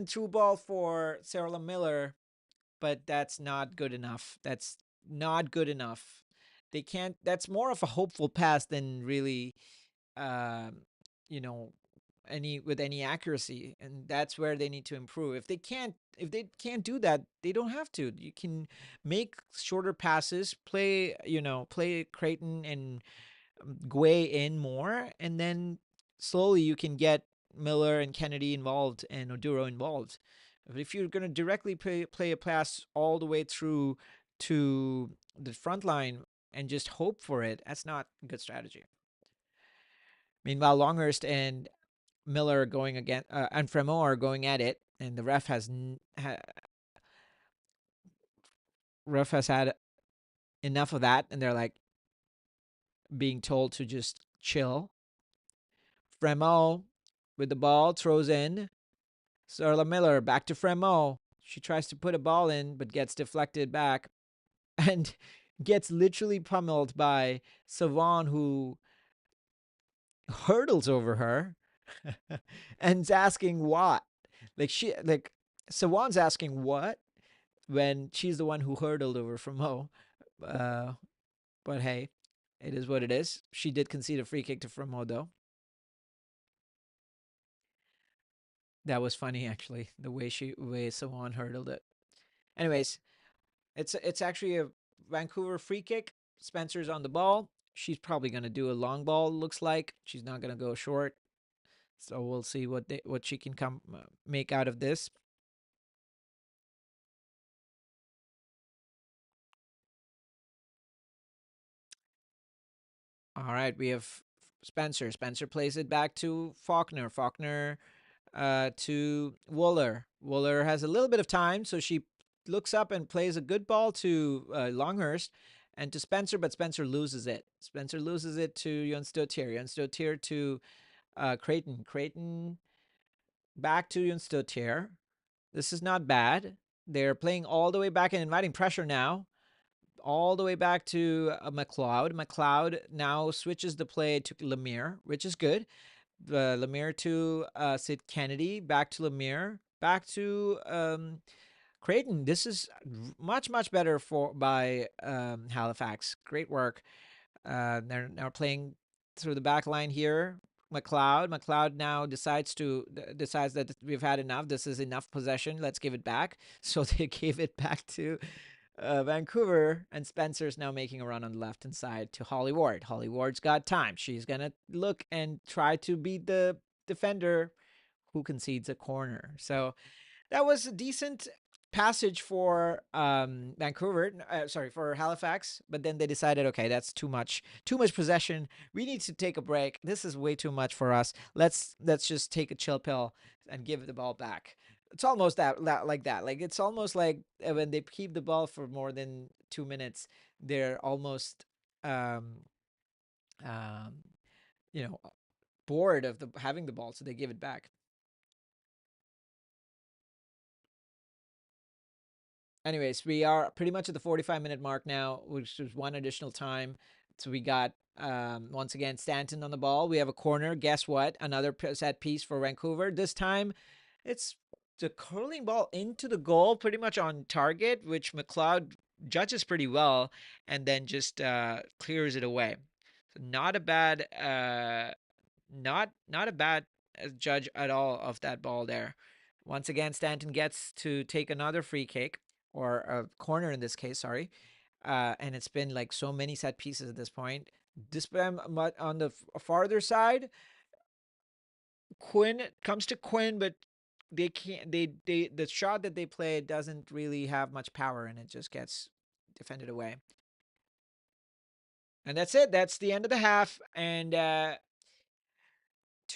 through ball for Sarah Miller, but that's not good enough. That's not good enough. They can't. That's more of a hopeful pass than really, um, you know, any accuracy, and that's where they need to improve. If they can't do that, they don't have to. You can make shorter passes, play Creighton and Guay in more, and then slowly you can get Miller and Kennedy involved and Oduro involved. But if you're going to directly play a pass all the way through to the front line and just hope for it, that's not a good strategy. Meanwhile, Longhurst and Miller going again, and Fremo are going at it, and the ref has had enough of that, and they're like being told to just chill. Fremo with the ball throws in. Starla Miller back to Fremo. She tries to put a ball in, but gets deflected back and gets literally pummeled by Savon, who hurdles over her and's asking what. Like Savon's asking what when she's the one who hurdled over Fremo. Uh, but hey, it is what it is. She did concede a free kick to Fremo though. That was funny actually, the way Savon hurdled it. Anyways, it's actually a Vancouver free kick. Spencer's on the ball. She's probably gonna do a long ball. Looks like she's not gonna go short. So we'll see what she can make out of this. All right, we have Spencer. Spencer plays it back to Faulkner. Faulkner to Wooler. Wooler has a little bit of time, so she looks up and plays a good ball to Longhurst and to Spencer, but Spencer loses it. Spencer loses it to Jonstotier. Jonstotier to Creighton. Creighton back to Jonstotier. This is not bad. They're playing all the way back and inviting pressure now. All the way back to McLeod. McLeod now switches the play to Lemire, which is good. Lemire to Sid Kennedy, back to Lemire, back to Creighton. This is much, much better by Halifax. Great work. They're now playing through the back line here. McLeod now decides that we've had enough. This is enough possession. Let's give it back. So they gave it back to Vancouver, and Spencer's now making a run on the left-hand side to Holly Ward. Holly Ward's got time. She's going to look and try to beat the defender who concedes a corner. So that was a decent passage for Vancouver, for Halifax, but then they decided, okay, that's too much possession. We need to take a break. This is way too much for us. Let's just take a chill pill and give the ball back. It's almost like that. Like it's almost like when they keep the ball for more than 2 minutes, they're almost um, you know, bored of having the ball, so they give it back. Anyways, we are pretty much at the 45-minute mark now, which is one additional time. So we got, once again, Stanton on the ball. We have a corner. Guess what? Another set piece for Vancouver. This time, it's the curling ball into the goal, pretty much on target, which McLeod judges pretty well, and then just clears it away. So not a bad, not a bad judge at all of that ball there. Once again, Stanton gets to take another free kick, or a corner in this case, sorry. And it's been like so many set pieces at this point. This time on the farther side, Quinn comes to Quinn, but they can't. The shot that they play doesn't really have much power, and it just gets defended away. And that's it. That's the end of the half. And to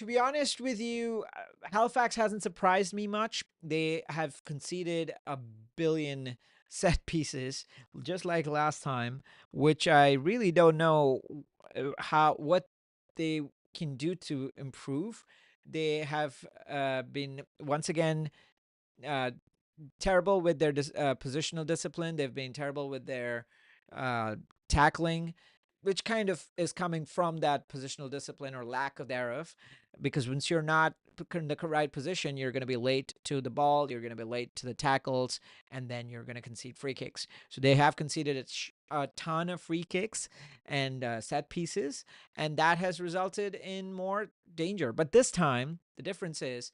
be honest with you, Halifax hasn't surprised me much. They have conceded a billion set pieces, just like last time, which I really don't know what they can do to improve. They have been once again uh, terrible with their positional discipline. They've been terrible with their tackling, which kind of is coming from that positional discipline or lack of thereof. Because once you're not in the right position, you're going to be late to the ball, you're going to be late to the tackles, and then you're going to concede free kicks. So they have conceded a ton of free kicks and set pieces, and that has resulted in more danger. But this time, the difference is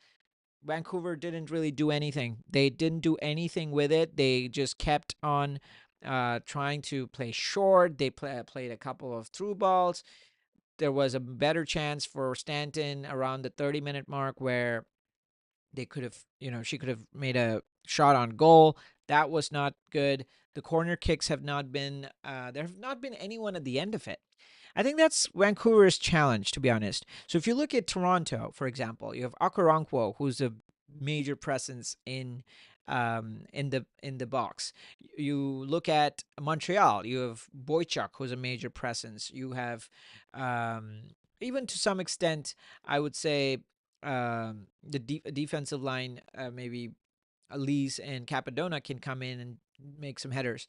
Vancouver didn't really do anything. They didn't do anything with it. They just kept on trying to play short. They played a couple of through balls. There was a better chance for Stanton around the 30-minute mark where they could have, she could have made a shot on goal. That was not good. The corner kicks have not been, there have not been anyone at the end of it. I think that's Vancouver's challenge, to be honest. So if you look at Toronto, for example, you have Okoronkwo, who's a major presence in the box. You look at Montreal, you have Boychuk, who's a major presence. You have even to some extent, I would say defensive line, maybe Elise and Capadona can come in and make some headers.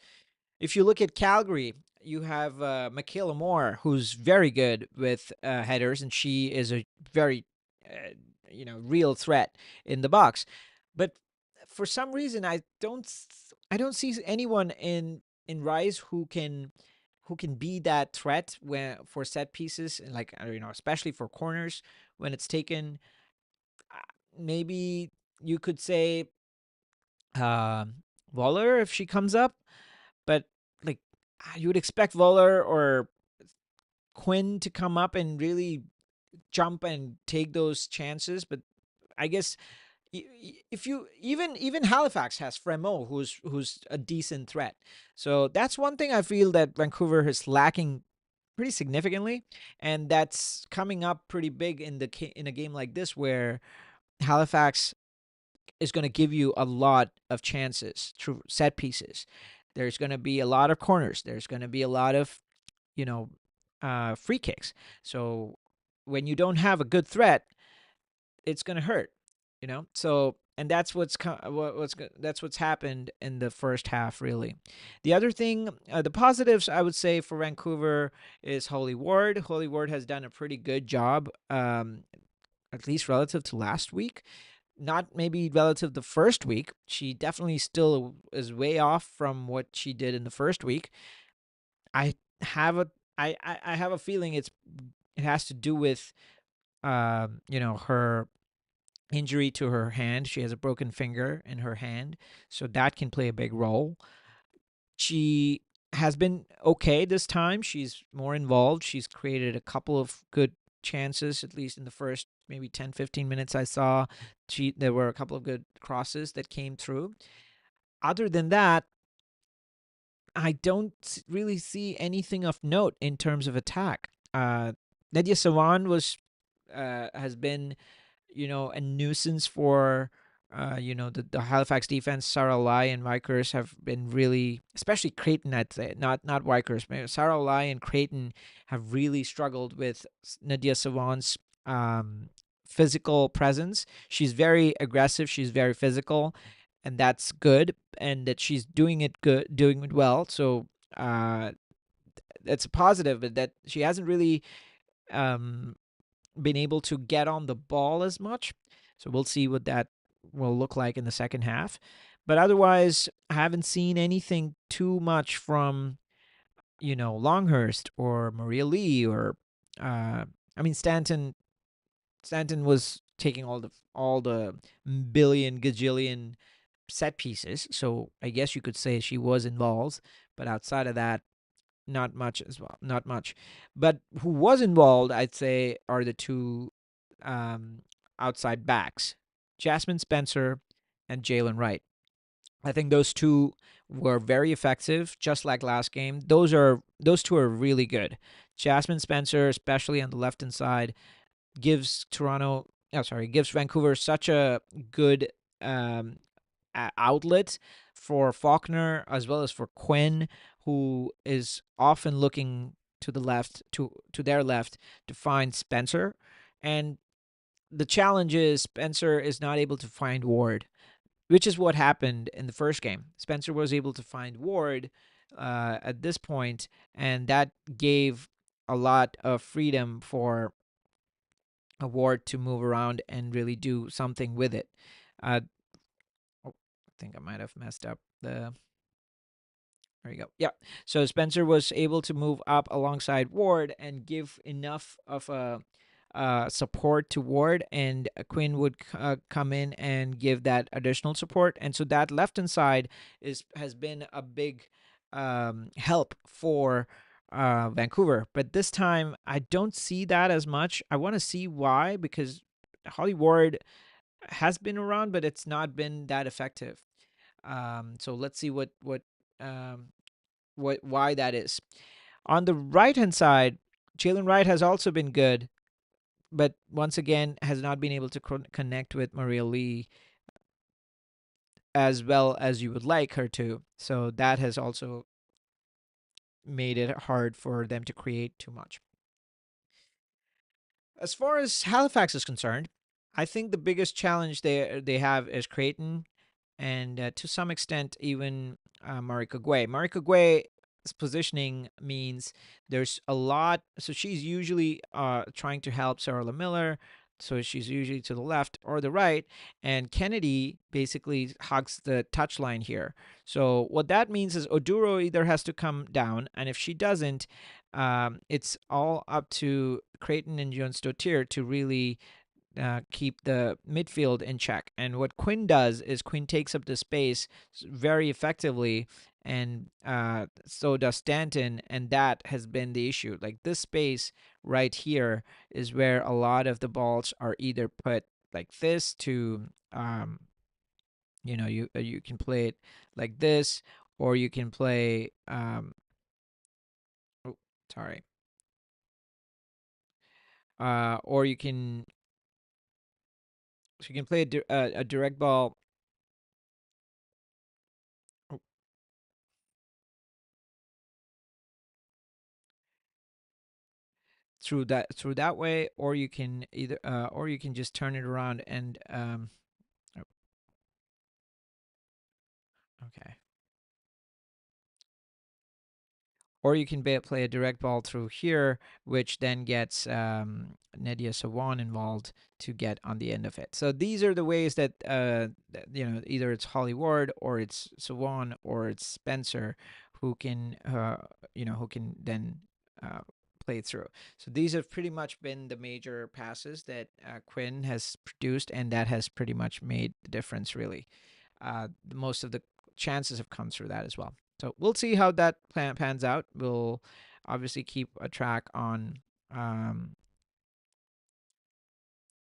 If you look at Calgary, you have Michaela Moore, who's very good with headers, and she is a very, real threat in the box. But for some reason, I don't see anyone in Rise who can be that threat when for set pieces, and like especially for corners when it's taken. Maybe you could say um, Waller if she comes up, but like you would expect Waller or Quinn to come up and really jump and take those chances. But I guess if you even Halifax has Fremo, who's a decent threat. So that's one thing I feel that Vancouver is lacking pretty significantly, and that's coming up pretty big in a game like this where Halifax is going to give you a lot of chances through set pieces. There's going to be a lot of corners. There's going to be a lot of you know free kicks. So when you don't have a good threat, it's going to hurt. So and that's that's what's happened in the first half really. The other thing, the positives I would say for Vancouver is Holly Ward. Holly Ward has done a pretty good job, at least relative to last week. Not maybe relative to the first week. She definitely still is way off from what she did in the first week. I have a I have a feeling it has to do with her injury to her hand. She has a broken finger in her hand, so that can play a big role. She has been okay this time. She's more involved. She's created a couple of good chances, at least in the first maybe 10, 15 minutes I saw. There were a couple of good crosses that came through. Other than that, I don't really see anything of note in terms of attack. Nadia Sawan has been a nuisance for the Halifax defense. Sarah Lai and Vikers have been really, especially Creighton. I'd say not Vikers. Sarah Lai and Creighton have really struggled with Nadia Sawan's physical presence. She's very aggressive. She's very physical, and that's good. And that she's doing it well. So that's a positive. But that she hasn't really um, been able to get on the ball as much. So we'll see what that will look like in the second half. But otherwise, I haven't seen anything too much from, Longhurst or Maria Lee or, Stanton. Stanton was taking all the billion gajillion set pieces. So I guess you could say she was involved. But outside of that, not much as well. Not much. But who was involved, I'd say, are the two um, outside backs, Jasmine Spencer and Jalen Wright. I think those two were very effective, just like last game. Those two are really good. Jasmine Spencer, especially on the left hand side, gives Vancouver such a good um, outlet for Faulkner as well as for Quinn, who is often looking to the left, to their left, to find Spencer. And the challenge is Spencer is not able to find Ward, which is what happened in the first game. Spencer was able to find Ward at this point, and that gave a lot of freedom for a Ward to move around and really do something with it. Uh, oh, I think I might have messed up the. There you go. Yeah. So Spencer was able to move up alongside Ward and give enough of a support to Ward, and Quinn would come in and give that additional support. And so that left hand side has been a big help for Vancouver. But this time, I don't see that as much. I want to see why, because Holly Ward has been around, but it's not been that effective. So let's see um, why that is. On the right hand side, Jalen Wright has also been good, but once again has not been able to connect with Maria Lee as well as you would like her to. So that has also made it hard for them to create too much. As far as Halifax is concerned, I think the biggest challenge they have is Creighton, and to some extent even Marika Gui. Marika Gui's positioning means there's a lot. So she's usually trying to help Sarah Miller. So she's usually to the left or the right, and Kennedy basically hugs the touchline here. So what that means is Oduro either has to come down, and if she doesn't, it's all up to Creighton and Jones Dottir to really keep the midfield in check. And what Quinn does is Quinn takes up the space very effectively, and so does Stanton, and that has been the issue. Like this space right here is where a lot of the balls are either put like this to, you can play it like this, or you can play, oh, sorry, or you can play a direct ball through that way, or you can either or you can just turn it around and oh, okay, or you can play a direct ball through here, which then gets Nadia Sawan involved to get on the end of it. So these are the ways that either it's Holly Ward or it's Sawan or it's Spencer who can who can then uh, play through. So these have pretty much been the major passes that Quinn has produced, and that has pretty much made the difference really. Most of the chances have come through that as well. So we'll see how that pans out. We'll obviously keep a track on um,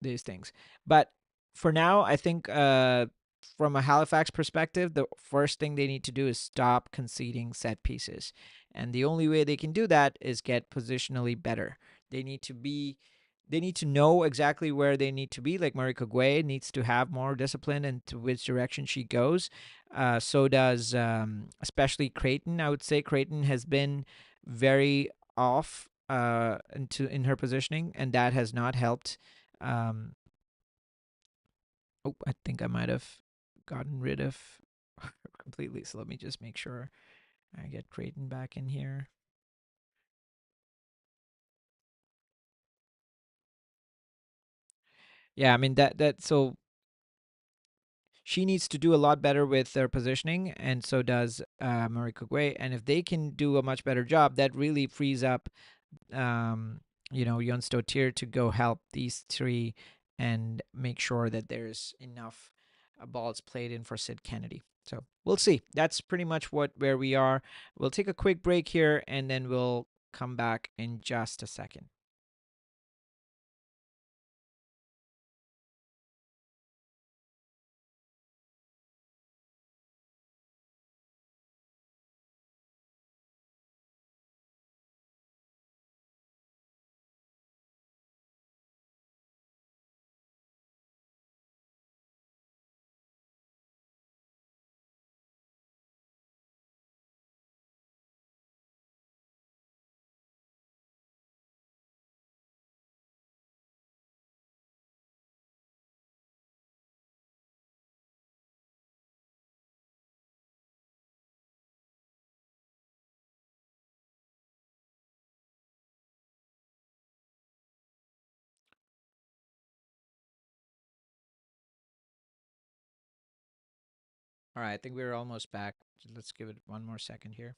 these things. But for now, I think from a Halifax perspective, the first thing they need to do is stop conceding set pieces. And the only way they can do that is get positionally better. They need to be they need to know exactly where they need to be. Like Marika Gui needs to have more discipline into which direction she goes. So does especially Creighton. I would say Creighton has been very off in her positioning, and that has not helped. um, oh, I think I might have gotten rid of her completely. So let me just make sure I get Creighton back in here. Yeah, I mean that so she needs to do a lot better with their positioning, and so does Marika Gui. And if they can do a much better job, that really frees up Jon Stotier to go help these three and make sure that there's enough balls played in for Sid Kennedy. So we'll see. That's pretty much where we are. We'll take a quick break here, and then we'll come back in just a second. All right, I think we're almost back. Let's give it one more second here.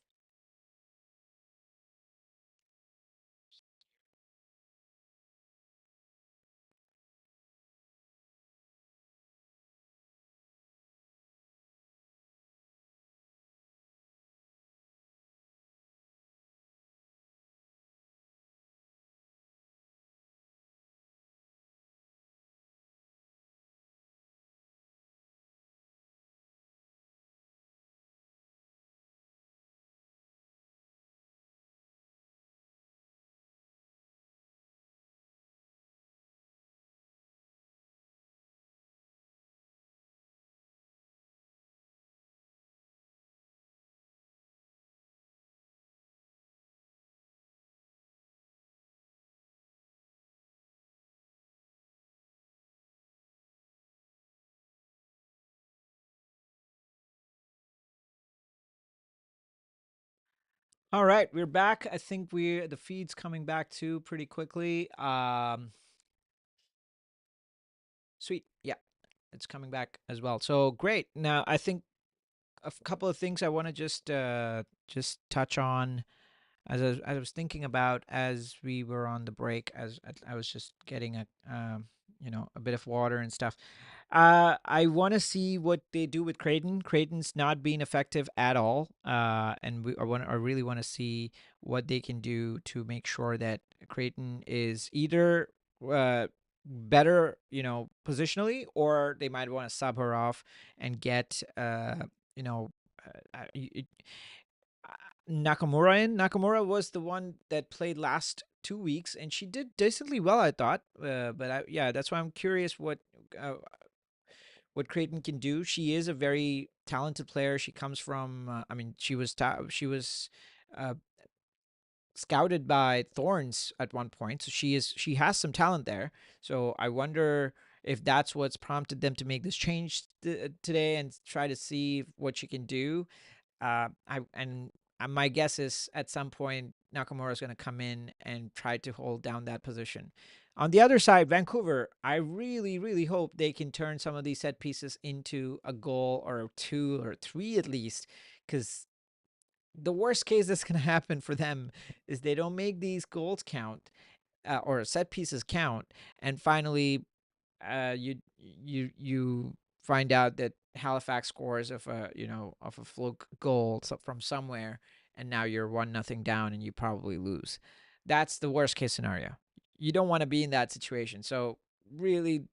All right, we're back. I think the feed's coming back too pretty quickly. Sweet. Yeah, it's coming back as well. So great. Now I think a couple of things I want to just touch on as I was thinking about as we were on the break, as I was just getting a bit of water and stuff. I want to see what they do with Creighton. Creighton's not being effective at all, and I really want to see what they can do to make sure that Creighton is either uh, better, positionally, or they might want to sub her off and get you know. Nakamura in. Nakamura was the one that played last 2 weeks, and she did decently well, I thought. Yeah, that's why I'm curious what Creighton can do. She is a very talented player. She comes from, I mean, she was uh, scouted by Thorns at one point, so she has some talent there. So I wonder if that's what's prompted them to make this change today and try to see what she can do. I and My guess is at some point Nakamura is going to come in and try to hold down that position. On the other side, Vancouver, I really, really hope they can turn some of these set pieces into a goal or two or three at least, because the worst case that's going to happen for them is they don't make these goals count, or set pieces count, and finally you find out that Halifax scores of a fluke goal from somewhere, and now you're 1-0 down and you probably lose. That's the worst case scenario. You don't want to be in that situation. So really,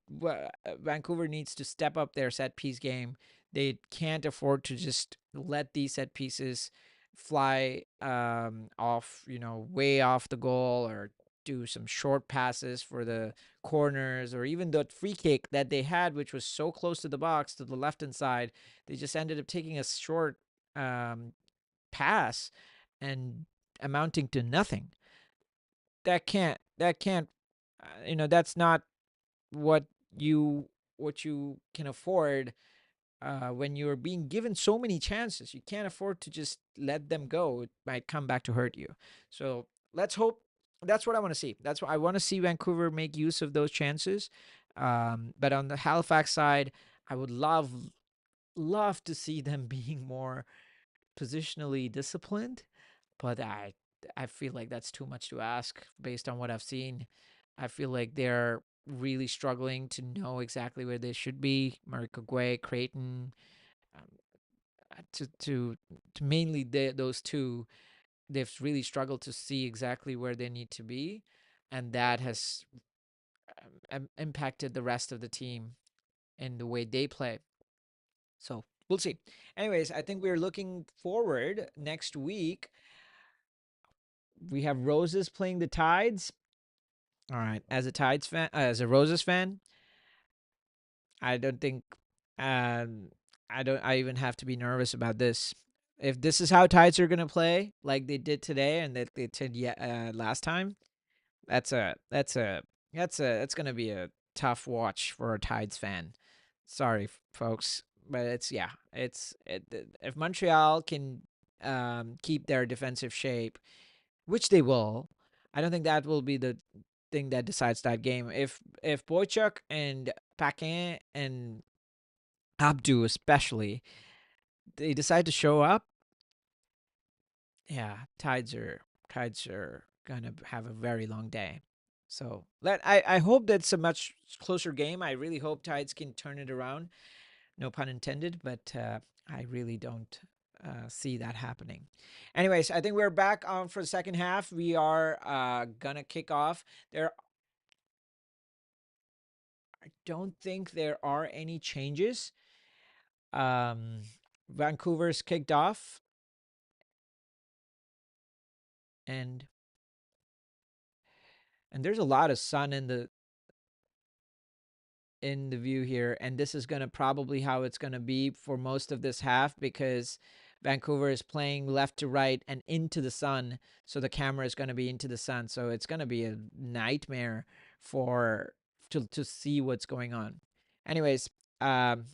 Vancouver needs to step up their set piece game. They can't afford to just let these set pieces fly off, way off the goal, or do some short passes for the corners, or even the free kick that they had, which was so close to the box to the left hand side. They just ended up taking a short um, pass and amounting to nothing. That's not what you can afford when you're being given so many chances. You can't afford to just let them go. It might come back to hurt you. So let's hope. That's what I want to see. That's what I want to see Vancouver make use of those chances. But on the Halifax side, I would love to see them being more positionally disciplined. But I feel like that's too much to ask based on what I've seen. I feel like they're really struggling to know exactly where they should be. Marco Gui, Creighton, um, to mainly those two, they've really struggled to see exactly where they need to be, and that has impacted the rest of the team in the way they play. So we'll see. Anyways, I think we're looking forward next week. We have Roses playing the Tides. All right, as a Tides fan, as a Roses fan, I don't think um, I even have to be nervous about this. If this is how Tides are gonna play, like they did today and that they did last time, that's a that's a that's gonna be a tough watch for a Tides fan. Sorry, folks, but if Montreal can keep their defensive shape, which they will, I don't think that will be the thing that decides that game. If Boychuk and Paquin and Abdu especially, they decide to show up, yeah, Tides are gonna have a very long day. So I hope that's a much closer game. I really hope Tides can turn it around. No pun intended, but I really don't see that happening. Anyways, I think we're back on for the second half. We are gonna kick off. I don't think there are any changes. Um, Vancouver's kicked off, and there's a lot of sun in the view here, and this is going to probably how it's going to be for most of this half, because Vancouver is playing left to right and into the sun, so the camera is going to be into the sun, so it's going to be a nightmare for to see what's going on. Anyways, Voller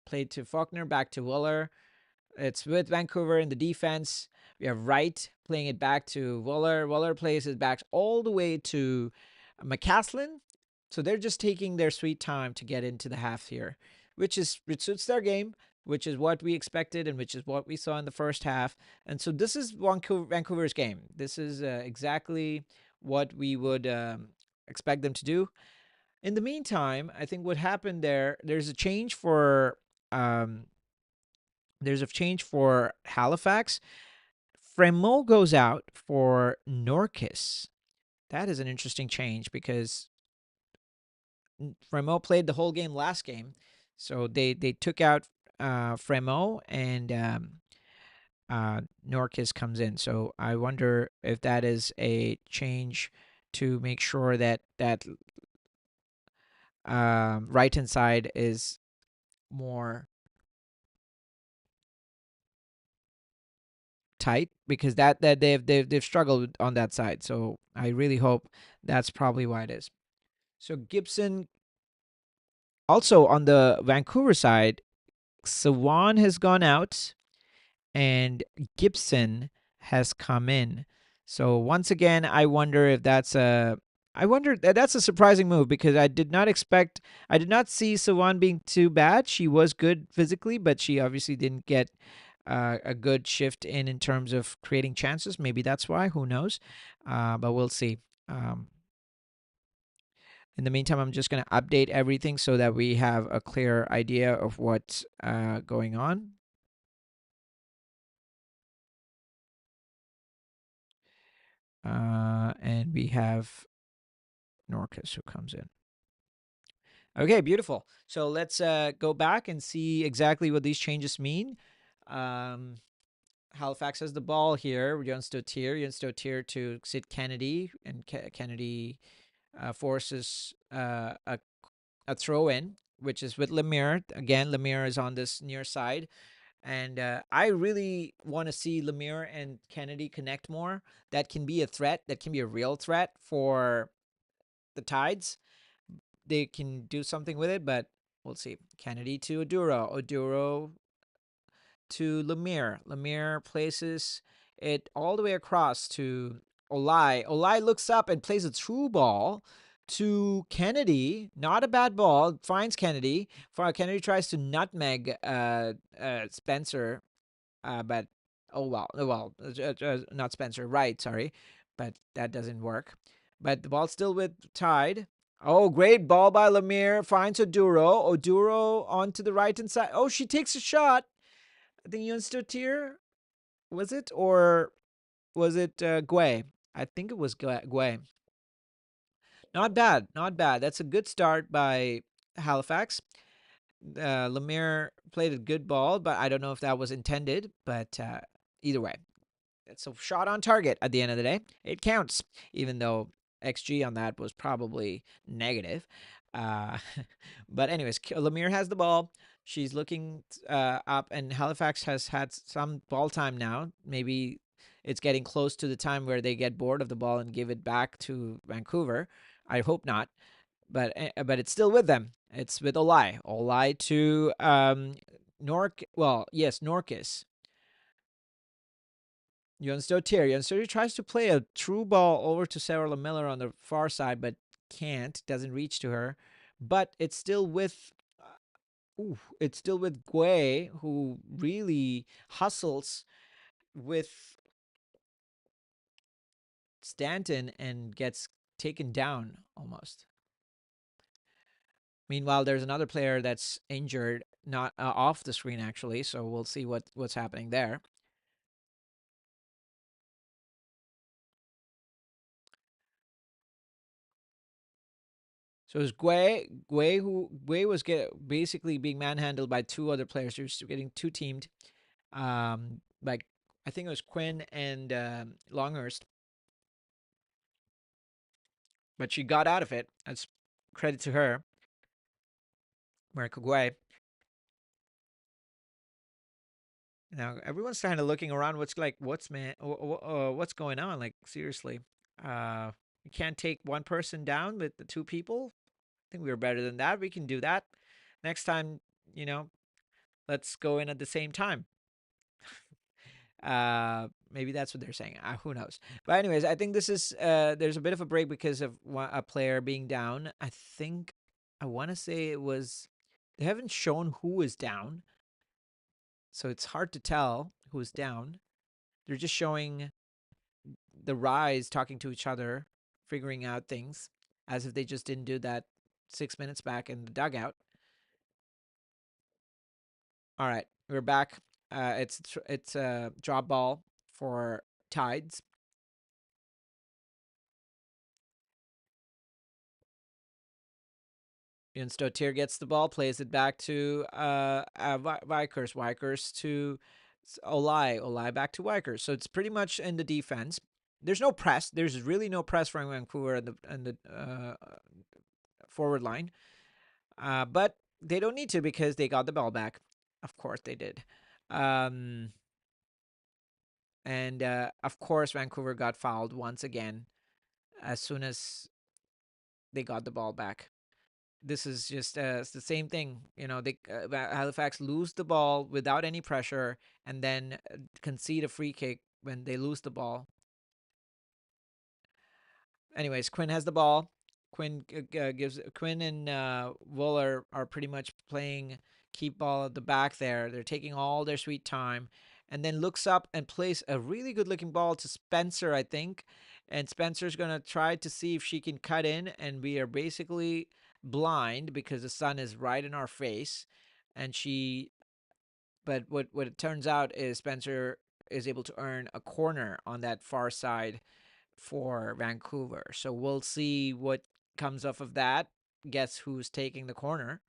played to Faulkner, back to Willer. It's with Vancouver in the defense. We have Wright playing it back to Waller. Waller plays it back all the way to McCaslin. So they're just taking their sweet time to get into the half here, which suits their game, which is what we expected and which is what we saw in the first half. And so this is Vancouver's game. This is exactly what we would expect them to do. In the meantime, I think what happened there, um, there's a change for Halifax. Fremo goes out for Norkis. That is an interesting change because Fremo played the whole game last game. So they took out Fremo and Norkis comes in. So I wonder if that is a change to make sure that right hand side is more tight because that they've struggled on that side. So I really hope that's probably why it is. So Gibson also on the Vancouver side, Sawan has gone out and Gibson has come in. So once again, I wonder that that's a surprising move because I did not see Sawan being too bad. She was good physically, but she obviously didn't get a good shift in terms of creating chances. Maybe that's why. Who knows? But we'll see. Um, in the meantime, I'm just going to update everything so that we have a clear idea of what's going on. And we have Norcus who comes in. Okay, beautiful. So let's go back and see exactly what these changes mean. Um, Halifax has the ball here. Jan Stotier to Sid Kennedy, and Kennedy forces a throw in, which is with Lemire. Again, Lemire is on this near side. And I really want to see Lemire and Kennedy connect more. That can be a threat. That can be a real threat for the Tides. They can do something with it, but we'll see. Kennedy to Oduro. Oduro to Lemire. Lemire places it all the way across to Olai. Olai looks up and plays a true ball to Kennedy. Not a bad ball. Finds Kennedy. Kennedy tries to nutmeg Spencer, but not Spencer. Right, sorry, but that doesn't work. But the ball's still with Tide. Oh, great ball by Lemire. Finds Oduro. Oduro onto the right hand side. Oh, she takes a shot. I think Yun Stotier, was it? Or was it Guay? I think it was Guay. Not bad. Not bad. That's a good start by Halifax. Lemire played a good ball, but I don't know if that was intended. But either way, it's a shot on target at the end of the day. It counts, even though XG on that was probably negative. Uh, but anyways, Lemire has the ball. She's looking up, and Halifax has had some ball time now. Maybe it's getting close to the time where they get bored of the ball and give it back to Vancouver. I hope not, but it's still with them. It's with Olai. Olai to Nork. Well, yes, Norkis. Jan Stotier tries to play a true ball over to Sarah Miller on the far side, but can't. Doesn't reach to her. But it's still with Guay, who really hustles with Stanton and gets taken down almost. Meanwhile, there's another player that's injured, not off the screen actually. So we'll see what's happening there. So it was Guay was basically being manhandled by two other players. He was getting two teamed. Like I think it was Quinn and Longhurst, but she got out of it. That's credit to her, Marika Guay. Now everyone's kind of looking around. What's going on? Like seriously, you can't take one person down with the two people. I think we were better than that. We can do that next time. You know, let's go in at the same time. Maybe that's what they're saying. Who knows? But anyways, I think this is there's a bit of a break because of a player being down. I think I want to say it was they haven't shown who is down, so it's hard to tell who's down. They're just showing the Rise talking to each other, figuring out things as if they just didn't do that 6 minutes back in the dugout. All right, we're back. It's a drop ball for Tides. And Stotier gets the ball, plays it back to Vikers. Vikers to Olai. Olai back to Vikers. So it's pretty much in the defense. There's no press. There's really no press from Vancouver in the forward line. But they don't need to because they got the ball back. Of course they did. And of course Vancouver got fouled once again as soon as they got the ball back. This is just it's the same thing. You know, they Halifax lose the ball without any pressure and then concede a free kick when they lose the ball. Anyways, Quinn has the ball. Quinn gives Quinn and Wooler are pretty much playing keep ball at the back there. They're taking all their sweet time, and then looks up and plays a really good looking ball to Spencer, I think. And Spencer's gonna try to see if she can cut in, and we are basically blind because the sun is right in our face, and she. But what it turns out is Spencer is able to earn a corner on that far side for Vancouver. So we'll see what comes off of that. Guess who's taking the corner?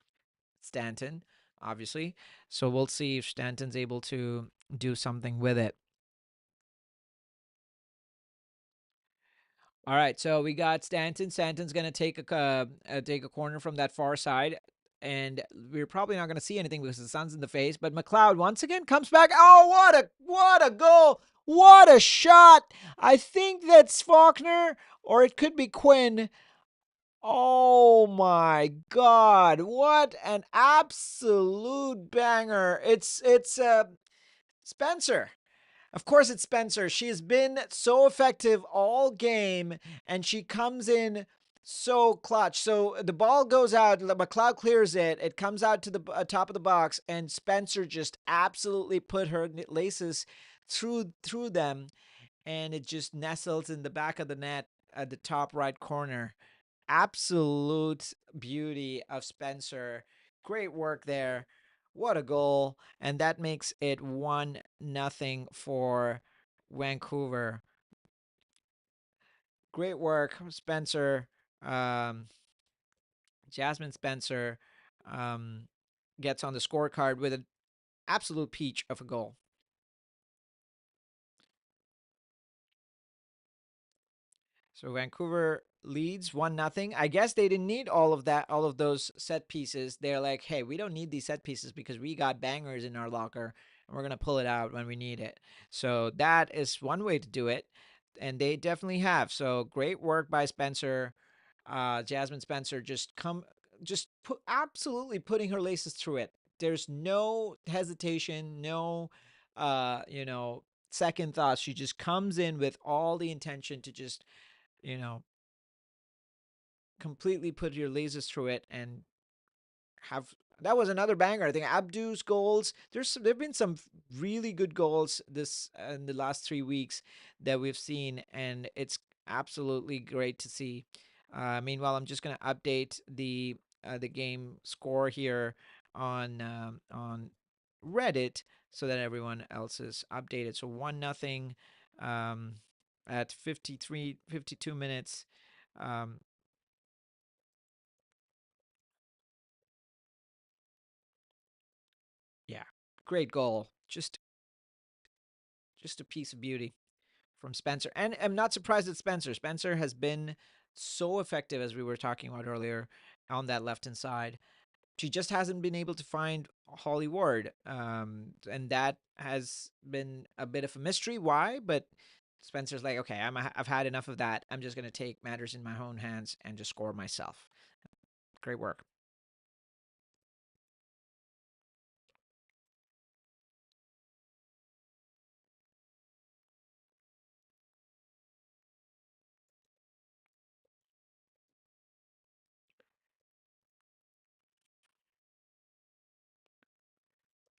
Stanton, obviously. So we'll see if Stanton's able to do something with it. All right, so we got Stanton. Stanton's gonna take a corner from that far side, and we're probably not gonna see anything because the sun's in the face. But McLeod once again comes back. Oh, what a goal! What a shot! I think that's Faulkner, or it could be Quinn. Oh my God! What an absolute banger! It's Spencer. Of course, it's Spencer. She has been so effective all game, and she comes in so clutch. So the ball goes out. McLeod clears it. It comes out to the top of the box, and Spencer just absolutely put her laces through them, and it just nestles in the back of the net at the top right corner. Absolute beauty of Spencer. Great work there. What a goal. And that makes it 1-0 for Vancouver. Great work, Spencer. Um, Jasmine Spencer gets on the scorecard with an absolute peach of a goal. So Vancouver leads 1-0. I guess they didn't need all of that, all of those set pieces. They're like, hey, we don't need these set pieces because we got bangers in our locker and we're gonna pull it out when we need it. So that is one way to do it. And they definitely have. So great work by Spencer. Jasmine Spencer absolutely putting her laces through it. There's no hesitation, no you know, second thoughts. She just comes in with all the intention to just you know, completely put your lasers through it and have that was another banger. I think Abdu's goals. There've been some really good goals this in the last 3 weeks that we've seen, and it's absolutely great to see. Meanwhile, I'm just gonna update the game score here on Reddit so that everyone else is updated. So 1-0 at 52 minutes. Um, yeah, great goal. Just a piece of beauty from Spencer. And I'm not surprised at Spencer. Spencer has been so effective as we were talking about earlier on that left hand side. She just hasn't been able to find Holly Ward. And that has been a bit of a mystery why, but Spencer's like, okay, I've had enough of that. I'm just going to take matters in my own hands and just score myself. Great work.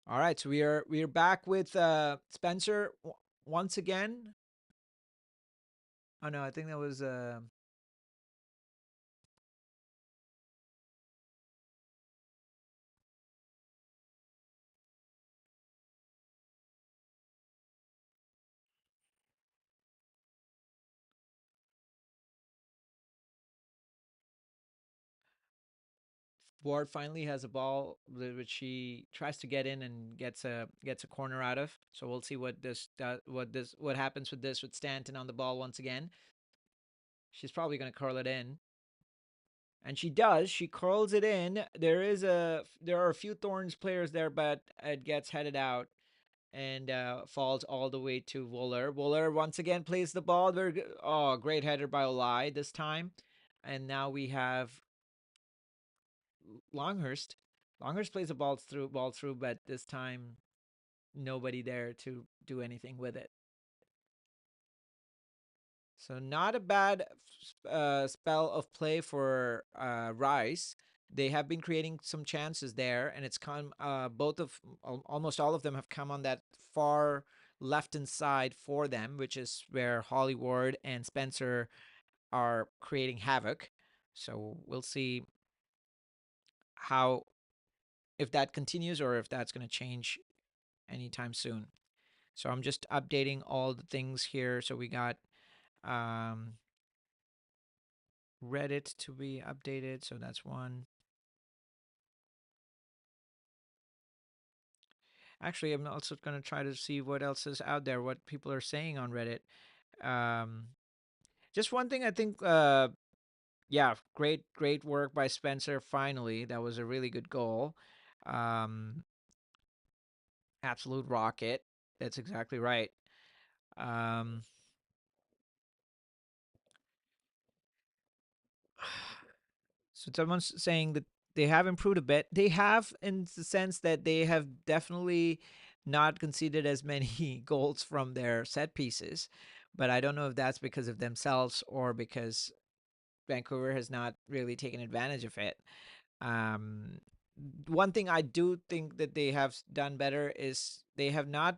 All right, so we are back with Spencer once again. Oh no, I think that was Ward finally has a ball which she tries to get in and gets a corner out of. So we'll see what happens with this with Stanton on the ball once again. She's probably going to curl it in. And she does. She curls it in. There are a few Thorns players there, but it gets headed out and falls all the way to Wooler. Wooler once again plays the ball. Oh, great header by Olai this time. And now we have Longhurst. Longhurst plays a ball through, but this time nobody there to do anything with it. So not a bad spell of play for Rice. They have been creating some chances there, and it's come. Almost all of them have come on that far left hand side for them, which is where Holly Ward and Spencer are creating havoc. So we'll see how if that continues or if that's going to change anytime soon. So I'm just updating all the things here. So we got um, Reddit to be updated. So that's one. Actually, I'm also going to try to see what else is out there, what people are saying on Reddit. Um, just one thing I think, yeah, great work by Spencer. Finally, that was a really good goal. Um, Absolute rocket. That's exactly right. Um, So someone's saying that they have improved a bit. They have in the sense that they have definitely not conceded as many goals from their set pieces. But I don't know if that's because of themselves or because Vancouver has not really taken advantage of it. Um, One thing I do think that they have done better is they have not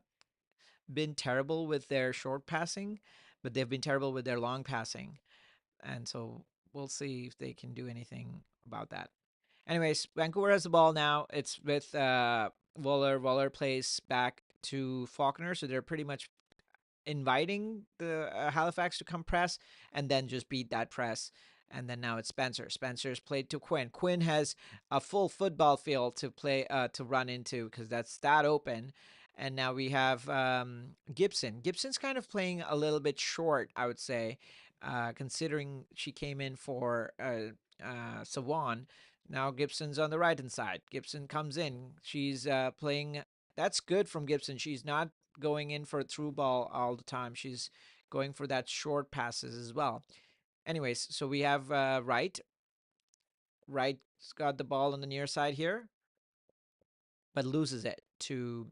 been terrible with their short passing, but they've been terrible with their long passing. And so we'll see if they can do anything about that. Anyways, Vancouver has the ball now. It's with Waller. Waller plays back to Faulkner, so they're pretty much inviting the Halifax to come press and then just beat that press. And then now it's Spencer. Spencer's played to Quinn. Quinn has a full football field to play to run into because that's that open. And now we have Gibson. Gibson's kind of playing a little bit short, I would say, considering she came in for Sawan. Now Gibson's on the right hand side. Gibson comes in. She's playing. That's good from Gibson. She's not going in for a through ball all the time. She's going for that short passes as well. Anyways, so we have Wright. Wright's got the ball on the near side here, but loses it to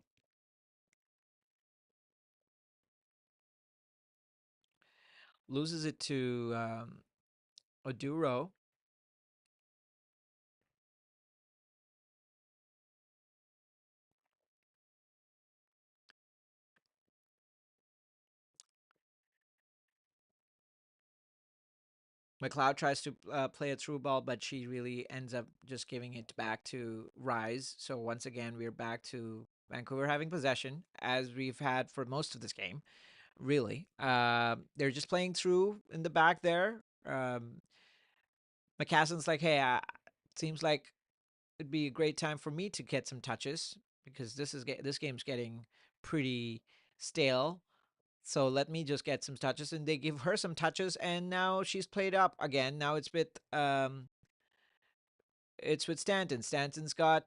Oduro. McLeod tries to play a through ball, but she really ends up just giving it back to Rise. So once again, we're back to Vancouver having possession, as we've had for most of this game. Really, they're just playing through in the back there. McCaslin's like, hey, seems like it'd be a great time for me to get some touches because this game's getting pretty stale. So let me just get some touches, and they give her some touches, and now she's played up again. Now it's with Stanton. Stanton's got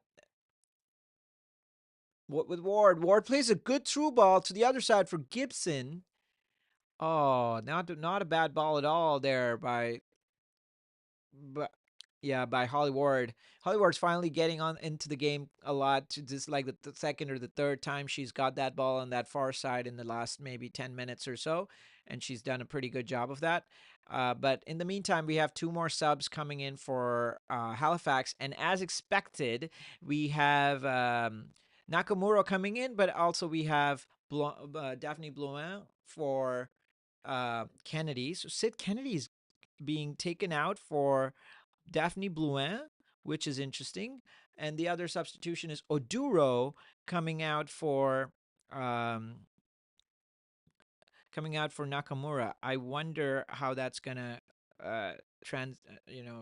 what with Ward. Ward plays a good through ball to the other side for Gibson. Oh, not a bad ball at all there but yeah, by Holly Ward. Holly Ward's finally getting on into the game a lot. Just like the second or the third time she's got that ball on that far side in the last maybe 10 minutes or so, and she's done a pretty good job of that. But in the meantime, we have two more subs coming in for Halifax, and as expected, we have Nakamura coming in, but also we have Daphne Blouin for Kennedy. So Sid Kennedy is being taken out for Daphne Blouin, which is interesting. And the other substitution is Oduro coming out for um, Nakamura. I wonder how that's gonna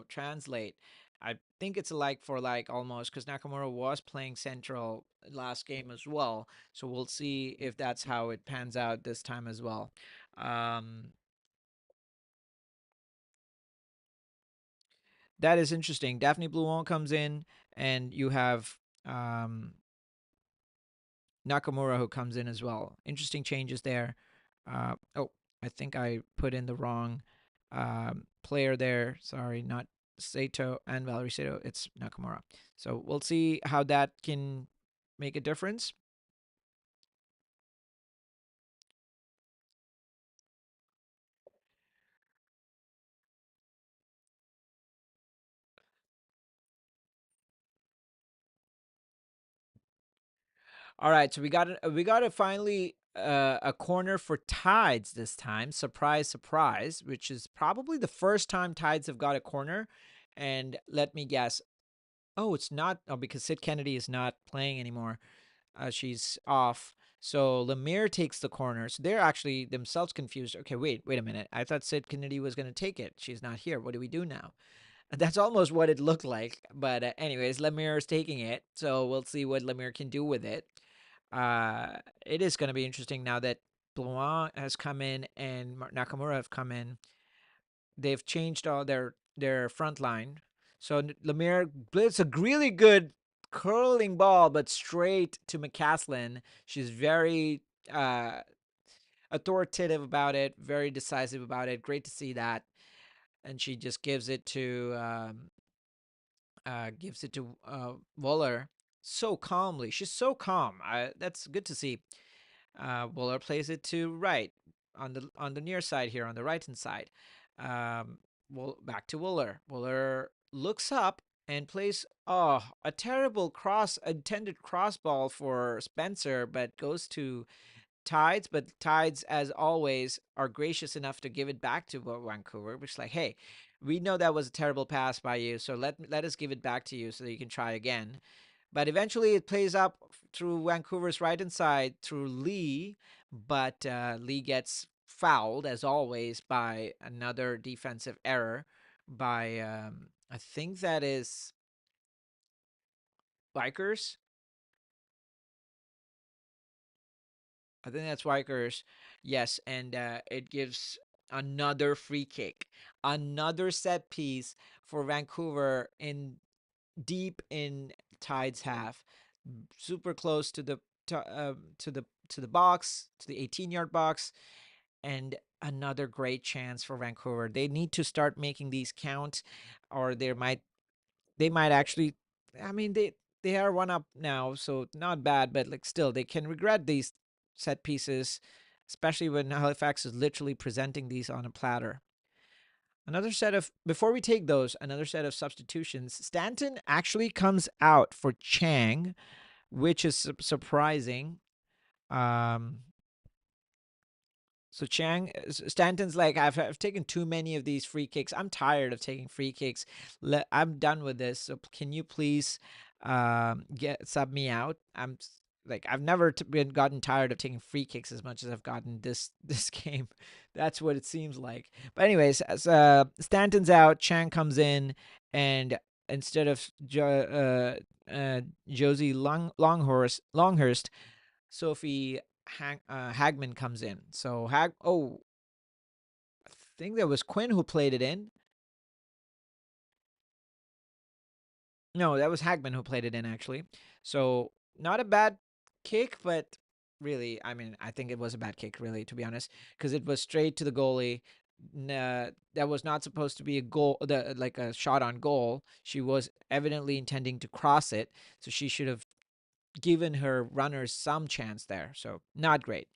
translate. I think it's a like for like almost because Nakamura was playing central last game as well. So we'll see if that's how it pans out this time as well. Um, that is interesting. Daphne Blouin comes in, and you have um, Nakamura who comes in as well. Interesting changes there. Oh, I think I put in the wrong player there. Sorry, not Sato and Valerie Sato. It's Nakamura. So we'll see how that can make a difference. All right, so we got to finally a corner for Tides this time. Surprise, surprise, which is probably the first time Tides have got a corner. And let me guess. Oh, it's not. Oh, because Sid Kennedy is not playing anymore. She's off. So Lemire takes the corner. So they're actually themselves confused. Okay, wait a minute. I thought Sid Kennedy was going to take it. She's not here. What do we do now? That's almost what it looked like. But anyways, Lemire is taking it. So we'll see what Lemire can do with it. It is going to be interesting now that Blouin has come in and Nakamura have come in. They've changed all their front line. So Lemire blitz a really good curling ball, but straight to McCaslin. She's very uh, authoritative about it, very decisive about it. Great to see that, and she just gives it to Wooler so calmly. She's so calm. That's good to see. Wooler plays it to right on the near side here on the right hand side. Well, back to Wooler. Wooler looks up and plays a terrible intended cross ball for Spencer, but goes to Tides. But Tides, as always, are gracious enough to give it back to Vancouver, which is like, hey, we know that was a terrible pass by you, so let us give it back to you so that you can try again. But eventually it plays up through Vancouver's right hand side through Lee, but Lee gets fouled as always by another defensive error by I think that is Vikers. I think that's Vikers. Yes, and it gives another free kick, another set piece for Vancouver in deep in Tide's half, super close to the to the box, to the 18-yard box, and another great chance for Vancouver. They need to start making these count, or they might actually. I mean, they are one up now, so not bad, but like still, they can regret these set pieces, especially when Halifax is literally presenting these on a platter. Another set of before we take those, another set of substitutions. Stanton actually comes out for Chang, which is surprising. Um, so Stanton's like, I've taken too many of these free kicks. I'm tired of taking free kicks. I'm done with this. So can you please get sub me out? Like I've never been gotten tired of taking free kicks as much as I've gotten this game. That's what it seems like. But anyways, as Stanton's out, Chang comes in, and instead of Josie Longhurst, Sophie Hagman comes in. So I think that was Quinn who played it in. No, that was Hagman who played it in actually. So not a bad kick, but really, I mean, I think it was a bad kick, really, to be honest, because it was straight to the goalie. That was not supposed to be a goal, like a shot on goal. She was evidently intending to cross it, so she should have given her runners some chance there. So not great.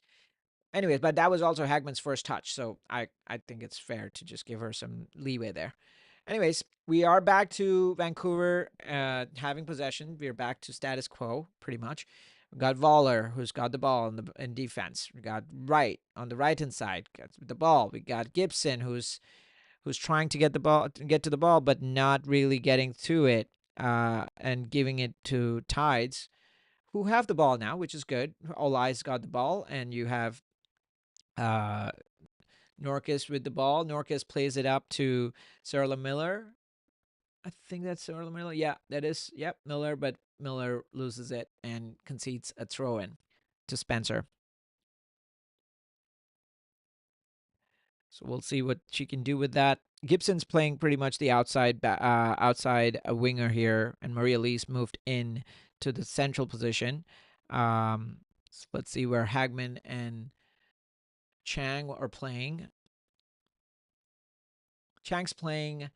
Anyways, but that was also Hagman's first touch, so I think it's fair to just give her some leeway there. Anyways, we are back to Vancouver having possession. We're back to status quo, pretty much. We got Voller, who's got the ball in defense. We got Wright on the right hand side, got the ball. We got Gibson, who's trying to get to the ball, but not really getting to it, and giving it to Tides, who have the ball now, which is good. All eyes got the ball, and you have uh, Norcus with the ball. Norcus plays it up to Sarla Miller. I think that's Sarla Miller. Yeah, that is. Yep, Miller, but Miller loses it and concedes a throw in to Spencer. So we'll see what she can do with that. Gibson's playing pretty much the outside winger here, and Maria Lee's moved in to the central position. So let's see where Hagman and Chang are playing. Chang's playing. I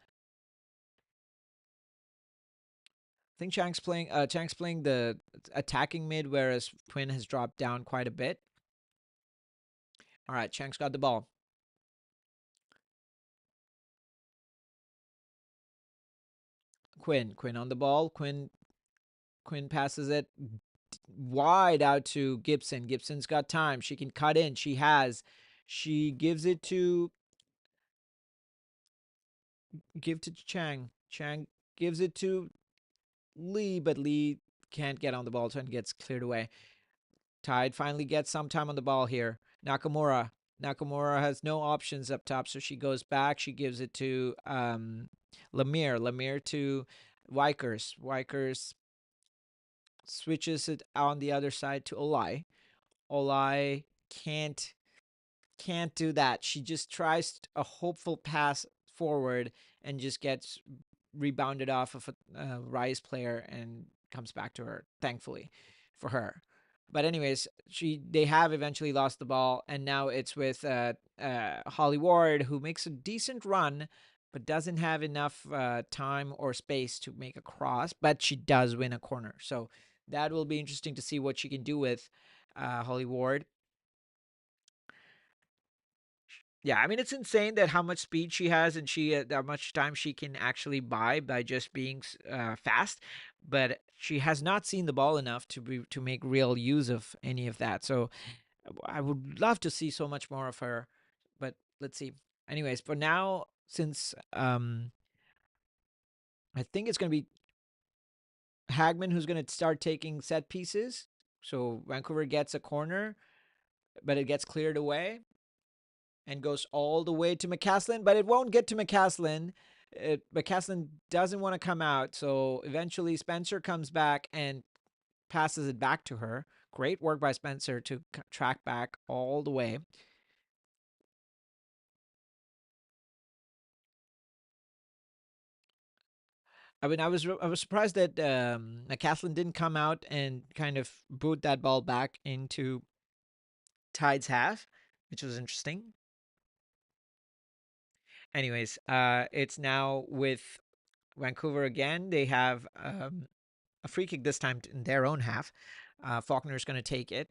think Chang's playing the attacking mid, whereas Quinn has dropped down quite a bit. All right, Chang's got the ball. Quinn on the ball. Quinn passes it wide out to Gibson. Gibson's got time. She can cut in. She has. She gives it to Chang. Chang gives it to Lee, but Lee can't get on the ball, so it gets cleared away. Tide finally gets some time on the ball here. Nakamura. Nakamura has no options up top, so she goes back. She gives it to Lemire. Lemire to Wykers. Wykers switches it on the other side to Olai. Olai can't do that. She just tries a hopeful pass forward and just gets rebounded off of a Rise player and comes back to her, thankfully for her. But anyways, they have eventually lost the ball, and now it's with Holly Ward, who makes a decent run, but doesn't have enough time or space to make a cross. But she does win a corner, so that will be interesting to see what she can do with Holly Ward. Yeah, I mean it's insane that how much speed she has and how much time she can actually buy by just being fast, but she has not seen the ball enough to make real use of any of that. So I would love to see so much more of her, but let's see. Anyways, for now, since I think it's going to be Hagman who's going to start taking set pieces. So Vancouver gets a corner, but it gets cleared away and goes all the way to McCaslin, but it won't get to McCaslin. McCaslin doesn't want to come out, so eventually Spencer comes back and passes it back to her. Great work by Spencer to track back all the way. I mean, I was surprised that McCaslin didn't come out and kind of boot that ball back into Tide's half, which was interesting. Anyways, it's now with Vancouver again. They have a free kick this time in their own half. Faulkner's going to take it.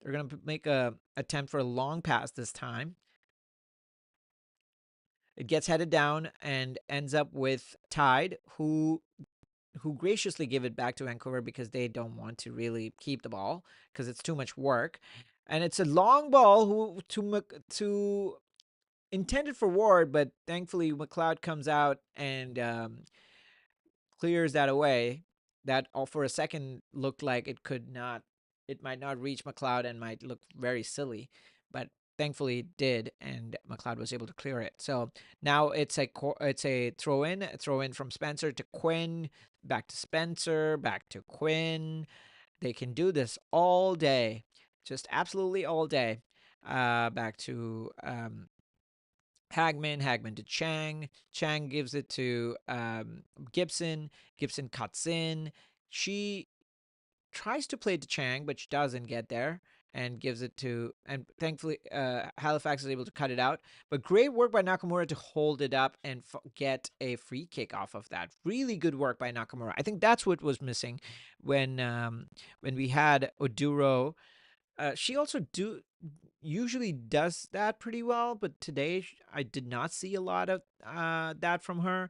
They're going to make a attempt for a long pass this time. It gets headed down and ends up with Tide, who graciously give it back to Vancouver because they don't want to really keep the ball because it's too much work. And it's a long ball to intended for Ward, but thankfully McLeod comes out and clears that away. That all for a second looked like it might not reach McLeod and might look very silly, but thankfully it did, and McLeod was able to clear it. So now it's a throw in from Spencer to Quinn, back to Spencer, back to Quinn. They can do this all day, just absolutely all day. Back to Hagman to Chang. Chang gives it to Gibson. Gibson cuts in. She tries to play to Chang, but she doesn't get there and gives it to. And thankfully, Halifax is able to cut it out. But great work by Nakamura to hold it up and get a free kick off of that. Really good work by Nakamura. I think that's what was missing when we had Oduro. She also usually does that pretty well, but today I did not see a lot of that from her.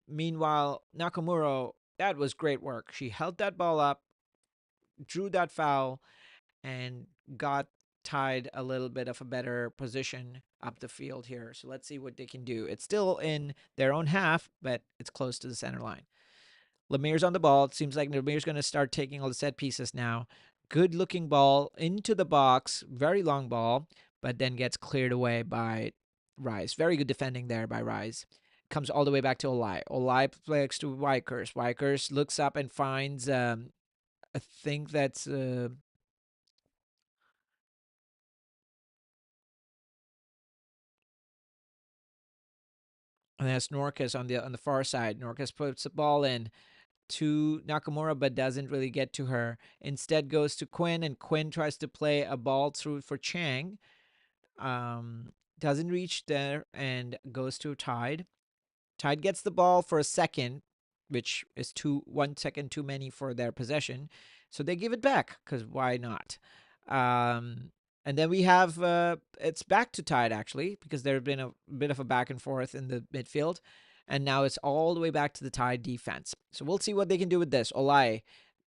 Meanwhile, Nakamura That was great work. She held that ball up, drew that foul, and got Tide a little bit of a better position up the field here. So let's see what they can do. It's still in their own half, but it's close to the center line. Lemire's on the ball. It seems like Lemire's going to start taking all the set pieces now. Good looking ball into the box. Very long ball, but then gets cleared away by Rise. Very good defending there by Rise. Comes all the way back to Olai. Olai plays to Wykers. Wykers looks up and finds, I think that's, and that's Norcas on the far side. Norcas puts the ball in to Nakamura, but doesn't really get to her. Instead, goes to Quinn, and Quinn tries to play a ball through for Chang. Doesn't reach there and goes to Tide. Tide gets the ball for a second, which is 1 second too many for their possession. So they give it back because why not? And then we have it's back to Tide actually because there had been a bit of a back and forth in the midfield, and now it's all the way back to the Tide defense. So we'll see what they can do with this. Olai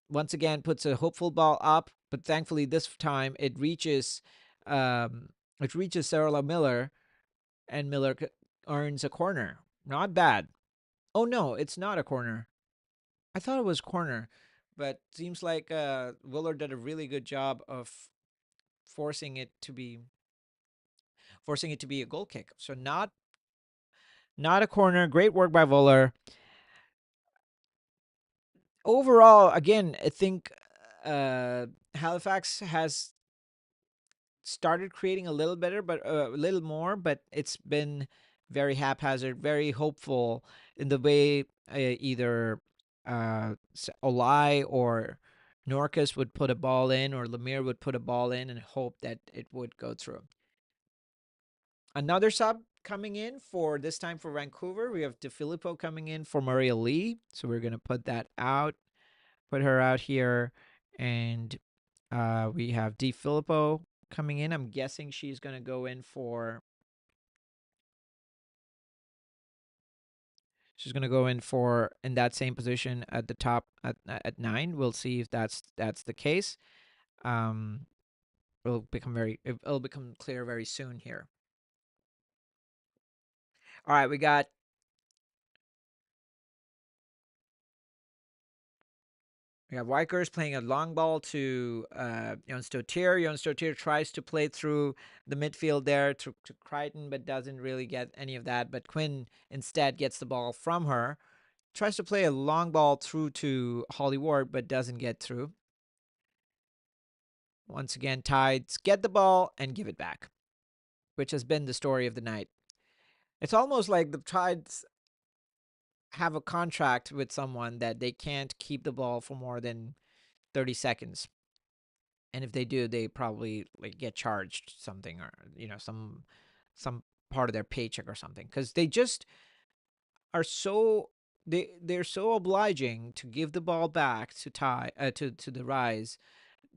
once again puts a hopeful ball up, but thankfully this time it reaches Sarah Miller, and Miller earns a corner. Not bad. Oh no, it's not a corner. I thought it was corner, but seems like Willard did a really good job of forcing it to be a goal kick. So not a corner. Great work by Voller. Overall, again, I think Halifax has started creating a little better, but a little more, but it's been very haphazard, very hopeful in the way either Olai or Norcas would put a ball in, or Lemire would put a ball in and hope that it would go through. Another sub coming in for this time for Vancouver. We have DeFilippo coming in for Maria Lee. So we're going to put her out here. And we have DeFilippo coming in. I'm guessing she's going to go in for. She's going to go in for in that same position at the top at 9. We'll see if that's the case. It'll become clear very soon here. All right, we have Wykers playing a long ball to Jon Stoutier. Jon Stoutier tries to play through the midfield there to Crichton, but doesn't really get any of that. But Quinn instead gets the ball from her. Tries to play a long ball through to Holly Ward, but doesn't get through. Once again, Tides get the ball and give it back, which has been the story of the night. It's almost like the Tides have a contract with someone that they can't keep the ball for more than 30 seconds. And if they do, they probably like get charged something, or some part of their paycheck or something, because they just are so they're so obliging to give the ball back to to the Rise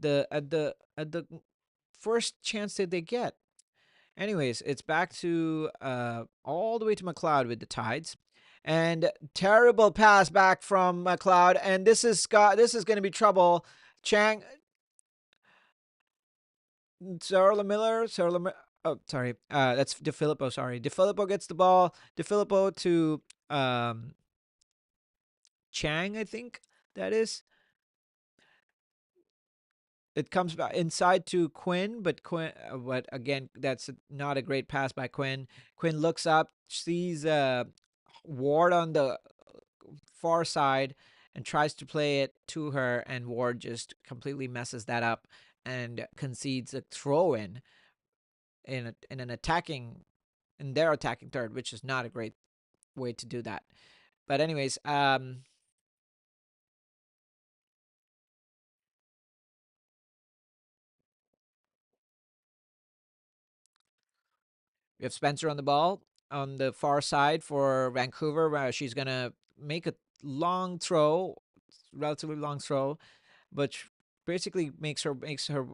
at the first chance that they get. Anyways, it's back to all the way to McLeod with the Tides. And terrible pass back from McLeod, and this is going to be trouble. Chang Sarah Miller. Oh, sorry. That's DeFilippo. Sorry, DeFilippo gets the ball. DeFilippo to Chang, I think that is. It comes back inside to Quinn, but but again, that's not a great pass by Quinn. Quinn looks up, sees Ward on the far side, and tries to play it to her, and Ward just completely messes that up and concedes a throw in their attacking third, which is not a great way to do that. But anyways, we have Spencer on the ball on the far side for Vancouver, where she's gonna make a long throw, relatively long throw, but basically makes her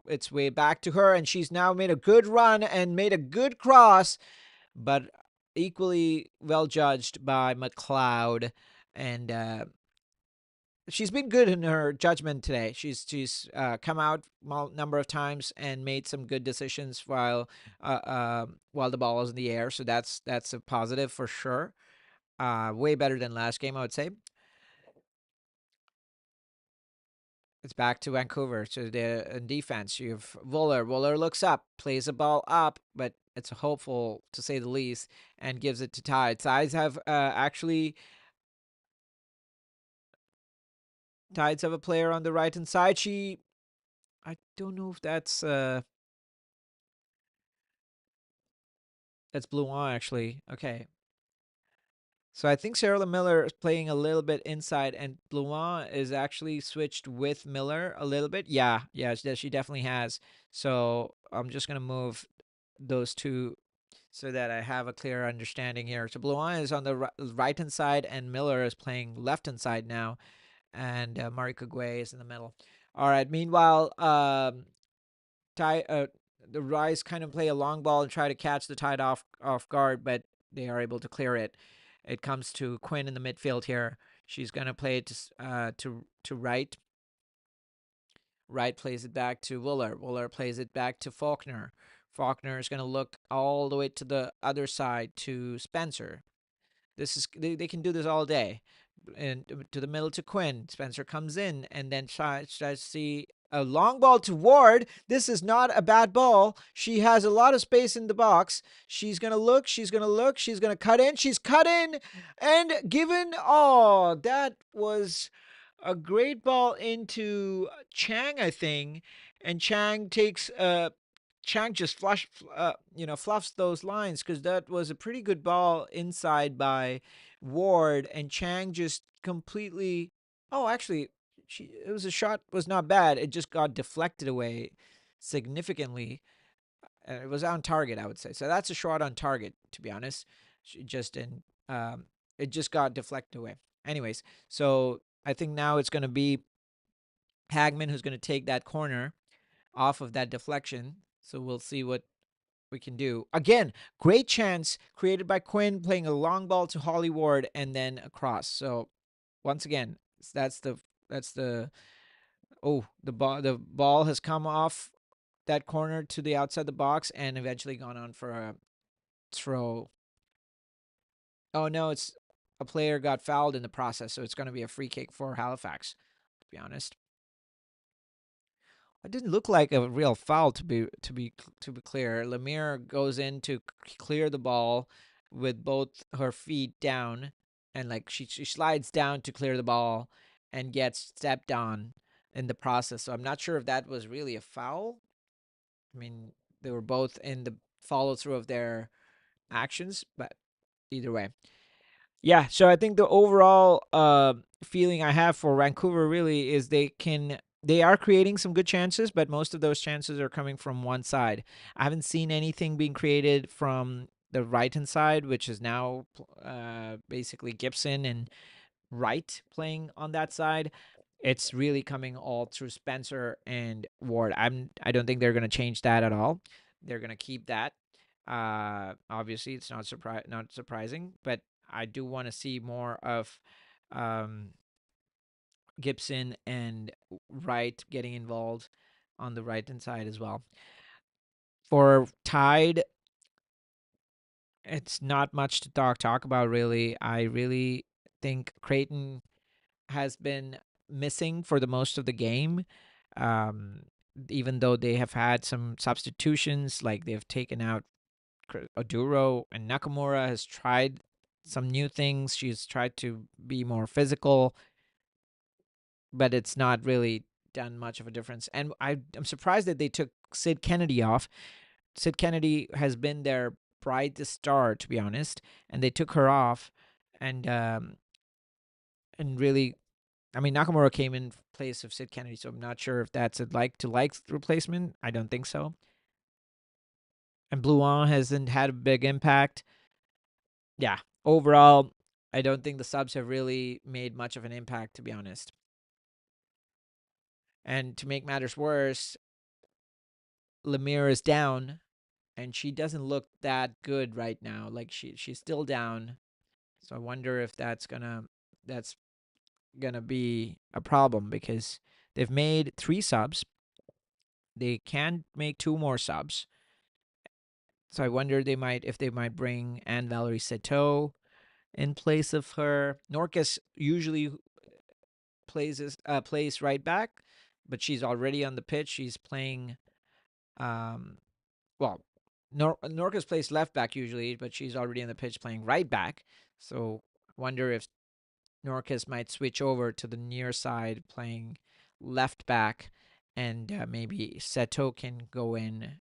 its way back to her, and she's now made a good run and made a good cross, but equally well judged by McLeod, and she's been good in her judgment today. She's come out number of times and made some good decisions while the ball is in the air. So that's a positive for sure. Way better than last game, I would say. It's back to Vancouver to the defense. You have Voller. Voller looks up, plays the ball up, but it's hopeful to say the least, and gives it to Tides. Tides have a player on the right hand side. I don't know if that's Blouin actually. Okay, so I think Sarah Miller is playing a little bit inside, and Blouin is actually switched with Miller a little bit. Yeah, she definitely has. So I'm just gonna move those two so that I have a clear understanding here. So Blouin is on the right hand side, and Miller is playing left hand side now, and Marika Guay is in the middle. All right. Meanwhile, Ty, the Rise kind of play a long ball and try to catch the Tide off guard, but they are able to clear it. It comes to Quinn in the midfield here. She's gonna play it to Wright. Wright plays it back to Wooler. Wooler plays it back to Faulkner. Faulkner is gonna look all the way to the other side to Spencer. They can do this all day. And to the middle to Quinn. Spencer comes in and then tries to see a long ball to Ward. This is not a bad ball. She has a lot of space in the box. She's going to look. She's going to look. She's going to cut in. She's cut in and given. Oh, that was a great ball into Chang, I think. And Chang just fluffs those lines because that was a pretty good ball inside by Ward, and Chang just completely. Oh, actually, it was a shot was not bad. It just got deflected away significantly. It was on target, I would say. So that's a shot on target, to be honest. She just in it just got deflected away. Anyways, so I think now it's going to be Hagman who's going to take that corner off of that deflection. So we'll see what we can do. Again, great chance created by Quinn playing a long ball to Holly Ward and then across. So once again, that's the the ball has come off that corner to the outside the box and eventually gone on for a throw. Oh no, it's a player got fouled in the process, so it's going to be a free kick for Halifax, to be honest. It didn't look like a real foul to be clear. Lemire goes in to clear the ball with both her feet down, and like she slides down to clear the ball and gets stepped on in the process. So I'm not sure if that was really a foul. I mean, they were both in the follow through of their actions, but either way. Yeah, so I think the overall feeling I have for Vancouver really is they are creating some good chances, but most of those chances are coming from one side. I haven't seen anything being created from the right hand side, which is now basically Gibson and Wright playing on that side. It's really coming all through Spencer and Ward. I don't think they're going to change that at all. They're going to keep that. Obviously, it's not surprising, but I do want to see more of um, Gibson and Wright getting involved on the right hand side as well. For Tide, it's not much to talk about really. I really think Creighton has been missing for the most of the game. Um, Even though they have had some substitutions, like they've taken out Oduro, and Nakamura has tried some new things. She's tried to be more physical, but it's not really done much of a difference. And I'm surprised that they took Sid Kennedy off. Sid Kennedy has been their brightest star, to be honest, and they took her off, and really, I mean, Nakamura came in place of Sid Kennedy, so I'm not sure if that's a like to like replacement. I don't think so. And Blouin hasn't had a big impact. Yeah, overall, I don't think the subs have really made much of an impact, to be honest. And to make matters worse, Lemire is down, and she doesn't look that good right now. Like she's still down. So I wonder if that's gonna be a problem because they've made 3 subs. They can make 2 more subs. So I wonder if they might bring Anne Valerie Seto in place of her. Norcus usually plays right back, but she's already on the pitch. She's playing um well, Norcus plays left back usually, but she's already on the pitch playing right back. So I wonder if Norcus might switch over to the near side playing left back, and maybe Seto can go into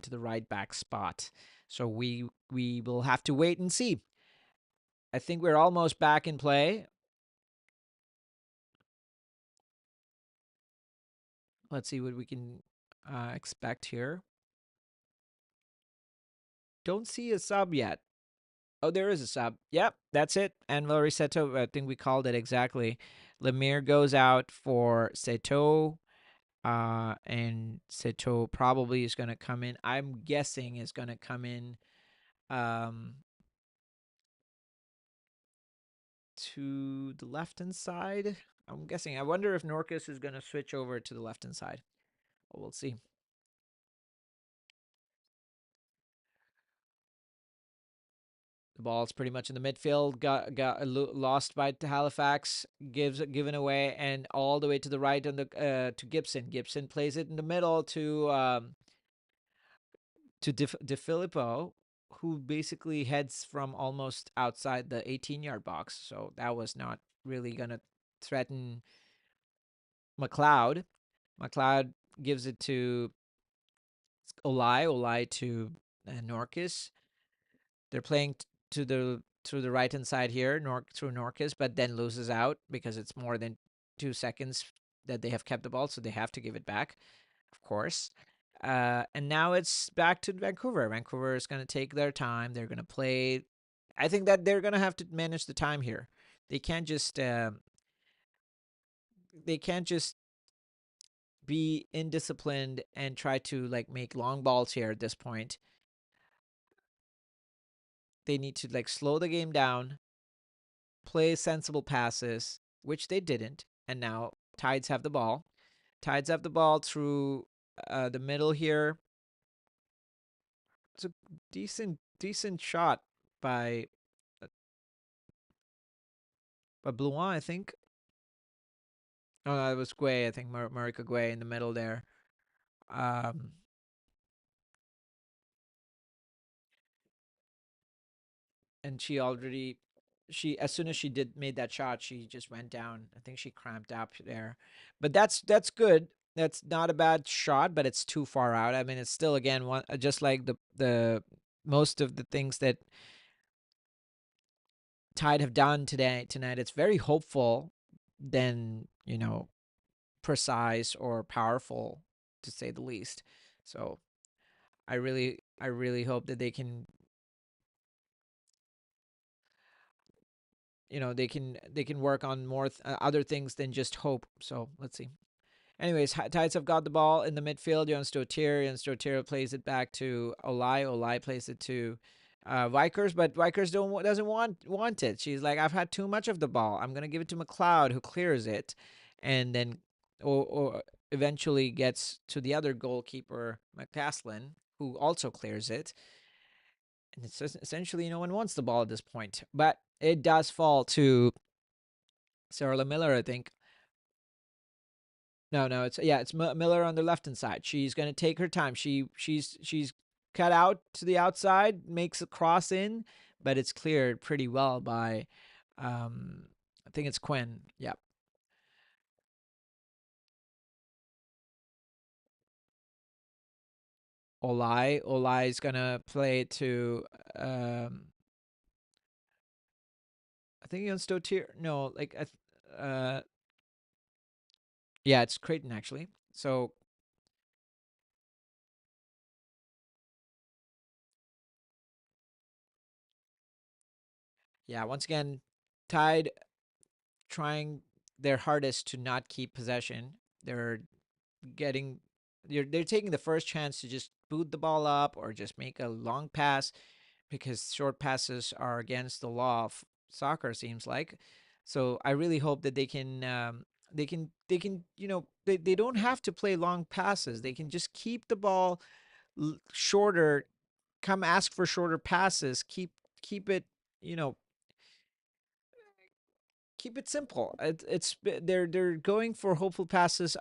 the right back spot. So we will have to wait and see. I think we're almost back in play. Let's see what we can expect here. Don't see a sub yet. Oh, there is a sub. Yep, that's it. And Valerie Seto, I think we called it exactly. Lemire goes out for Seto, and Seto probably is going to come in. I'm guessing is going to come in um, to the left-hand side. I'm guessing. I wonder if Norcus is going to switch over to the left-hand side. Well, we'll see. The ball's pretty much in the midfield. Got lost by Halifax. Given away, and all the way to the right on the to Gibson. Gibson plays it in the middle to De Filippo, who basically heads from almost outside the 18-yard box. So that was not really gonna threaten McLeod. McLeod gives it to Olai. Olai to Norcus. They're playing to the right hand side here, through Norcus, but then loses out because it's more than 2 seconds that they have kept the ball, so they have to give it back, of course. And now it's back to Vancouver. Vancouver is going to take their time. They're going to play. I think that they're going to have to manage the time here. They can't just be indisciplined and try to like make long balls here at this point. They need to like slow the game down, play sensible passes, which they didn't. And now Tides have the ball. Tides have the ball through the middle here. It's a decent shot by Blouin, I think. Oh, no, it was Guay. I think Marika Guay in the middle there. Um, and she as soon as she made that shot, she just went down. I think she cramped up there, but that's good. That's not a bad shot, but it's too far out. I mean, it's still again one just like the most of the things that Tide have done tonight. It's very hopeful than precise or powerful, to say the least. So I really hope that they can work on more other things than just hope. So let's see. Anyways, Tides have got the ball in the midfield. Jan Stotir plays it back to Olai. Olai plays it to Vikers, but Vikers doesn't want it. She's like, I've had too much of the ball. I'm gonna give it to McLeod, who clears it, and then or eventually gets to the other goalkeeper, McCaslin, who also clears it. And it's essentially no one wants the ball at this point, but it does fall to Sarah Miller, I think. No, it's Miller on the left hand side. She's gonna take her time. She's cut out to the outside, makes a cross in, but it's cleared pretty well by, I think it's Quinn. Yep. Olai's gonna play to, I think he on Stotier. No, like yeah, it's Creighton actually. So yeah, once again, Tide trying their hardest to not keep possession. They're getting they're taking the first chance to just boot the ball up or just make a long pass, because short passes are against the law of soccer, seems like. So I really hope that they can they don't have to play long passes. They can just keep the ball shorter, come ask for shorter passes, keep it you know keep it simple. They're going for hopeful passes,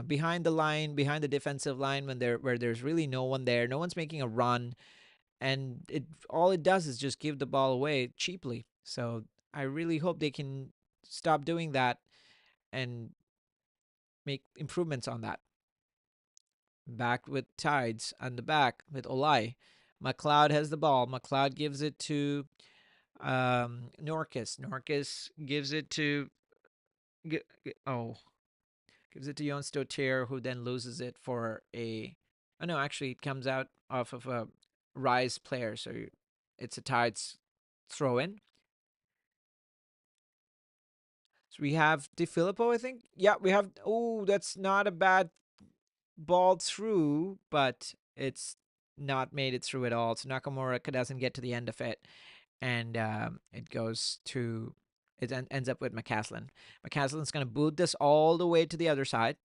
behind the line, behind the defensive line when there where there's really no one there, no one's making a run, and it all it does is just give the ball away cheaply. So I really hope they can stop doing that and make improvements on that. Back with Tides on the back with Olai. McLeod has the ball. McLeod gives it to Norcus. Norcus gives it to oh gives it to Jon Stoutier, who then loses it for a. Oh no, actually, it comes out off of a Rise player, so it's a Tides throw in. So we have DeFilippo, I think. Yeah, we have. Oh, that's not a bad ball through, but it's not made it through at all. So Nakamura doesn't get to the end of it, and it goes to. It ends up with McCaslin. McCaslin's going to boot this all the way to the other side,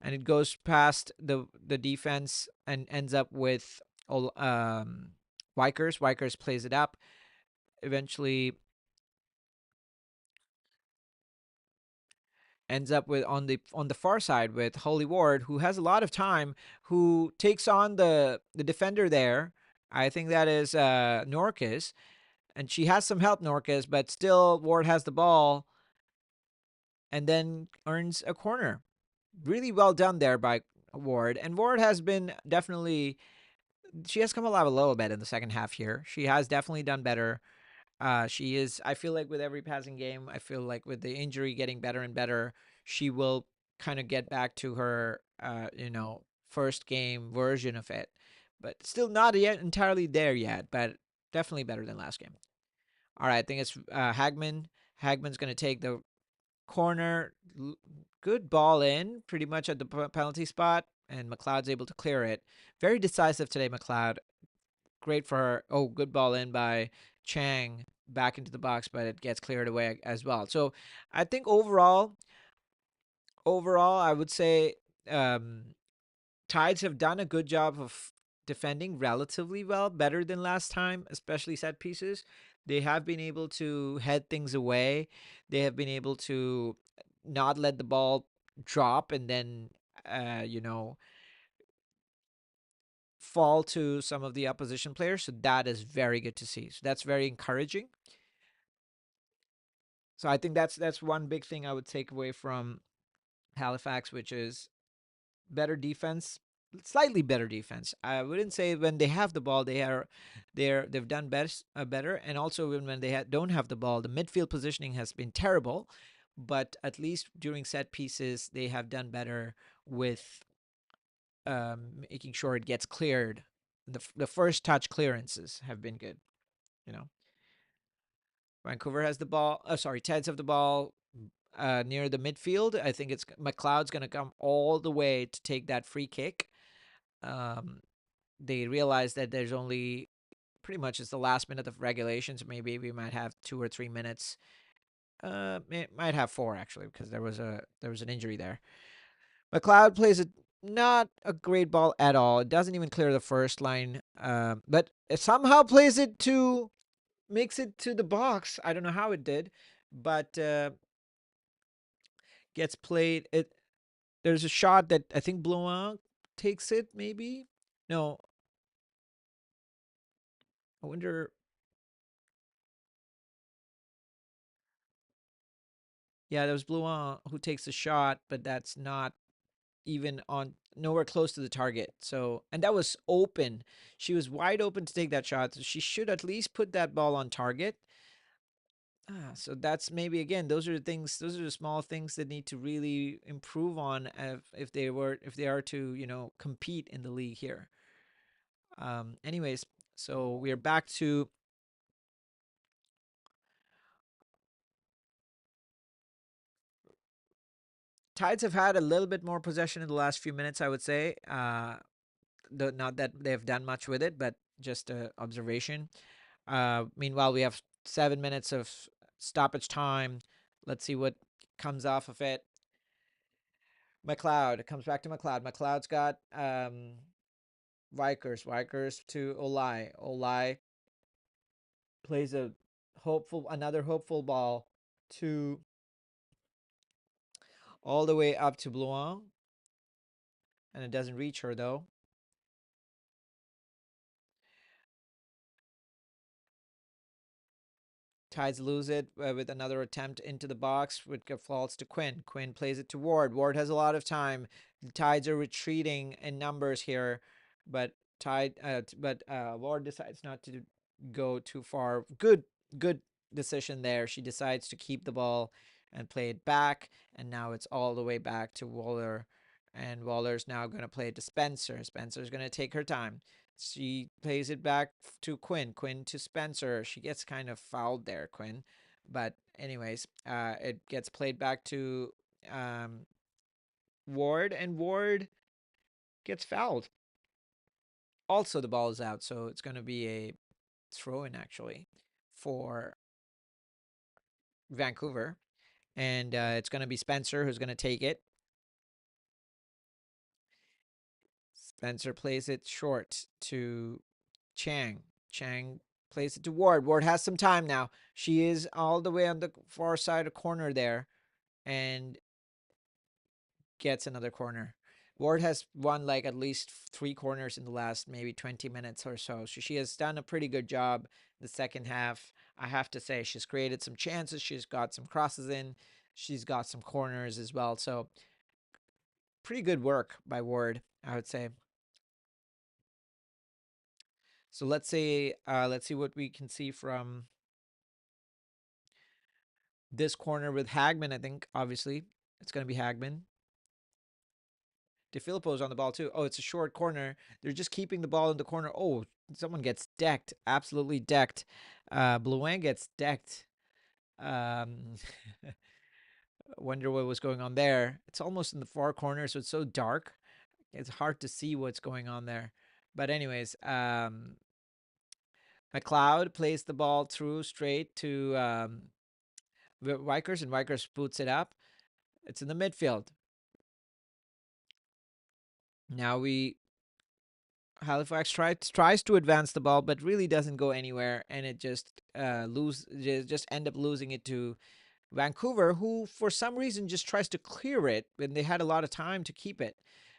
and it goes past the defense and ends up with Wykers. Wykers plays it up. Eventually ends up with on the far side with Holy Ward, who has a lot of time, who takes on the defender there. I think that is Norcus, and she has some help, Norcus, but still Ward has the ball and then earns a corner. Really well done there by Ward, and Ward has been definitely she has come alive a little bit in the second half here. She has definitely done better. She is. I feel like with every passing game, I feel like with the injury getting better and better, she will kind of get back to her, first game version of it. But still not yet entirely there yet. But definitely better than last game. All right, I think it's Hagman. Hagman's going to take the corner. Good ball in, pretty much at the penalty spot, and McLeod's able to clear it. Very decisive today, McLeod. Great for her. Oh, good ball in by Chang back into the box, but it gets cleared away as well. So I think overall, I would say Tides have done a good job of defending relatively well, better than last time, especially set pieces. They have been able to head things away. They have been able to not let the ball drop and then, uh, you know, fall to some of the opposition players. So that is very good to see. So that's very encouraging. So I think that's one big thing I would take away from Halifax, which is better defense, slightly better defense. I wouldn't say when they have the ball they've done best better, and also when they don't have the ball, the midfield positioning has been terrible. But at least during set pieces, they have done better with making sure it gets cleared. The first touch clearances have been good. You know, Vancouver has the ball. Sorry, Teds have the ball near the midfield. I think it's McLeod's going to come all the way to take that free kick. Um, they realize that there's only pretty much it's the last minute of regulations. Maybe we might have 2 or 3 minutes. Might have four actually because there was an injury there. McLeod plays it not a great ball at all. It doesn't even clear the first line, but it somehow plays it to makes it to the box. I don't know how it did, but gets played. There's a shot that I think Blouin takes it. Maybe no. I wonder. Yeah, there was Blouin who takes the shot, but that's not even on nowhere close to the target. So, and that was open. She was wide open to take that shot. So she should at least put that ball on target. So that's maybe again, those are the things, those are the small things that need to really improve on if they are to, compete in the league here. Anyways, so we're back to Tides have had a little bit more possession in the last few minutes, I would say. Not that they've done much with it, but just observation. Meanwhile, we have 7 minutes of stoppage time. Let's see what comes off of it. McLeod. It comes back to McLeod. McLeod's got Vikers. Vikers to Olai. Olai plays another hopeful ball to all the way up to Blouin. And it doesn't reach her though. Tides lose it with another attempt into the box, which falls to Quinn. Quinn plays it to Ward. Ward has a lot of time. The Tides are retreating in numbers here, but Ward decides not to go too far. Good decision there. She decides to keep the ball and play it back, and now it's all the way back to Waller, and Waller's now going to play it to Spencer. Spencer's going to take her time. She plays it back to Quinn. Quinn to Spencer. She gets kind of fouled there, Quinn. But anyways, it gets played back to Ward, and Ward gets fouled. Also, the ball is out, so it's going to be a throw-in actually for Vancouver, and it's going to be Spencer who's going to take it. Spencer plays it short to Chang. Chang plays it to Ward. Ward has some time now. She is all the way on the far side of corner there and gets another corner. Ward has won like at least 3 corners in the last maybe 20 minutes or so. So she has done a pretty good job the second half. I have to say, she's created some chances. She's got some crosses in. She's got some corners as well. So pretty good work by Ward, I would say. So let's see what we can see from this corner with Hagman. I think obviously it's going to be Hagman. DeFilippo's on the ball too. Oh, it's a short corner. They're just keeping the ball in the corner. Oh, someone gets decked. Absolutely decked. Blouin gets decked. Wonder what was going on there. It's almost in the far corner, so it's so dark. It's hard to see what's going on there. But anyways, McLeod plays the ball through straight to Wikers, and Wikers boots it up. It's in the midfield. Now Halifax tries to advance the ball, but really doesn't go anywhere, and it just end up losing it to Vancouver, who for some reason just tries to clear it when they had a lot of time to keep it.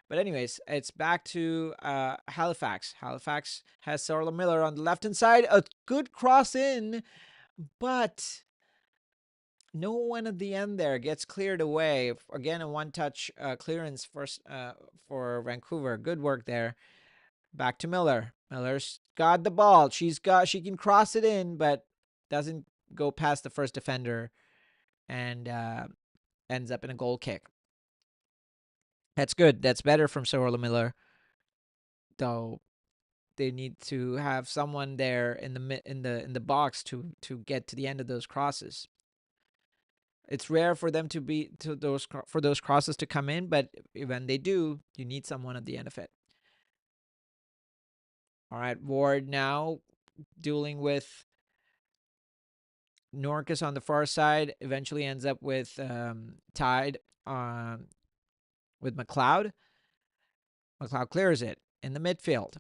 But anyways, it's back to Halifax. Halifax has Sarla Miller on the left-hand side. A good cross in, but no one at the end there gets cleared away. Again, a one-touch clearance for Vancouver. Good work there. Back to Miller. Miller's got the ball. She can cross it in, but doesn't go past the first defender and ends up in a goal kick. That's good. That's better from Sorla Miller. Though they need to have someone there in the box to get to the end of those crosses. It's rare for them for those crosses to come in, but when they do, you need someone at the end of it. All right, Ward now dueling with Norcus on the far side. Eventually ends up with Tide with McLeod. McLeod clears it in the midfield.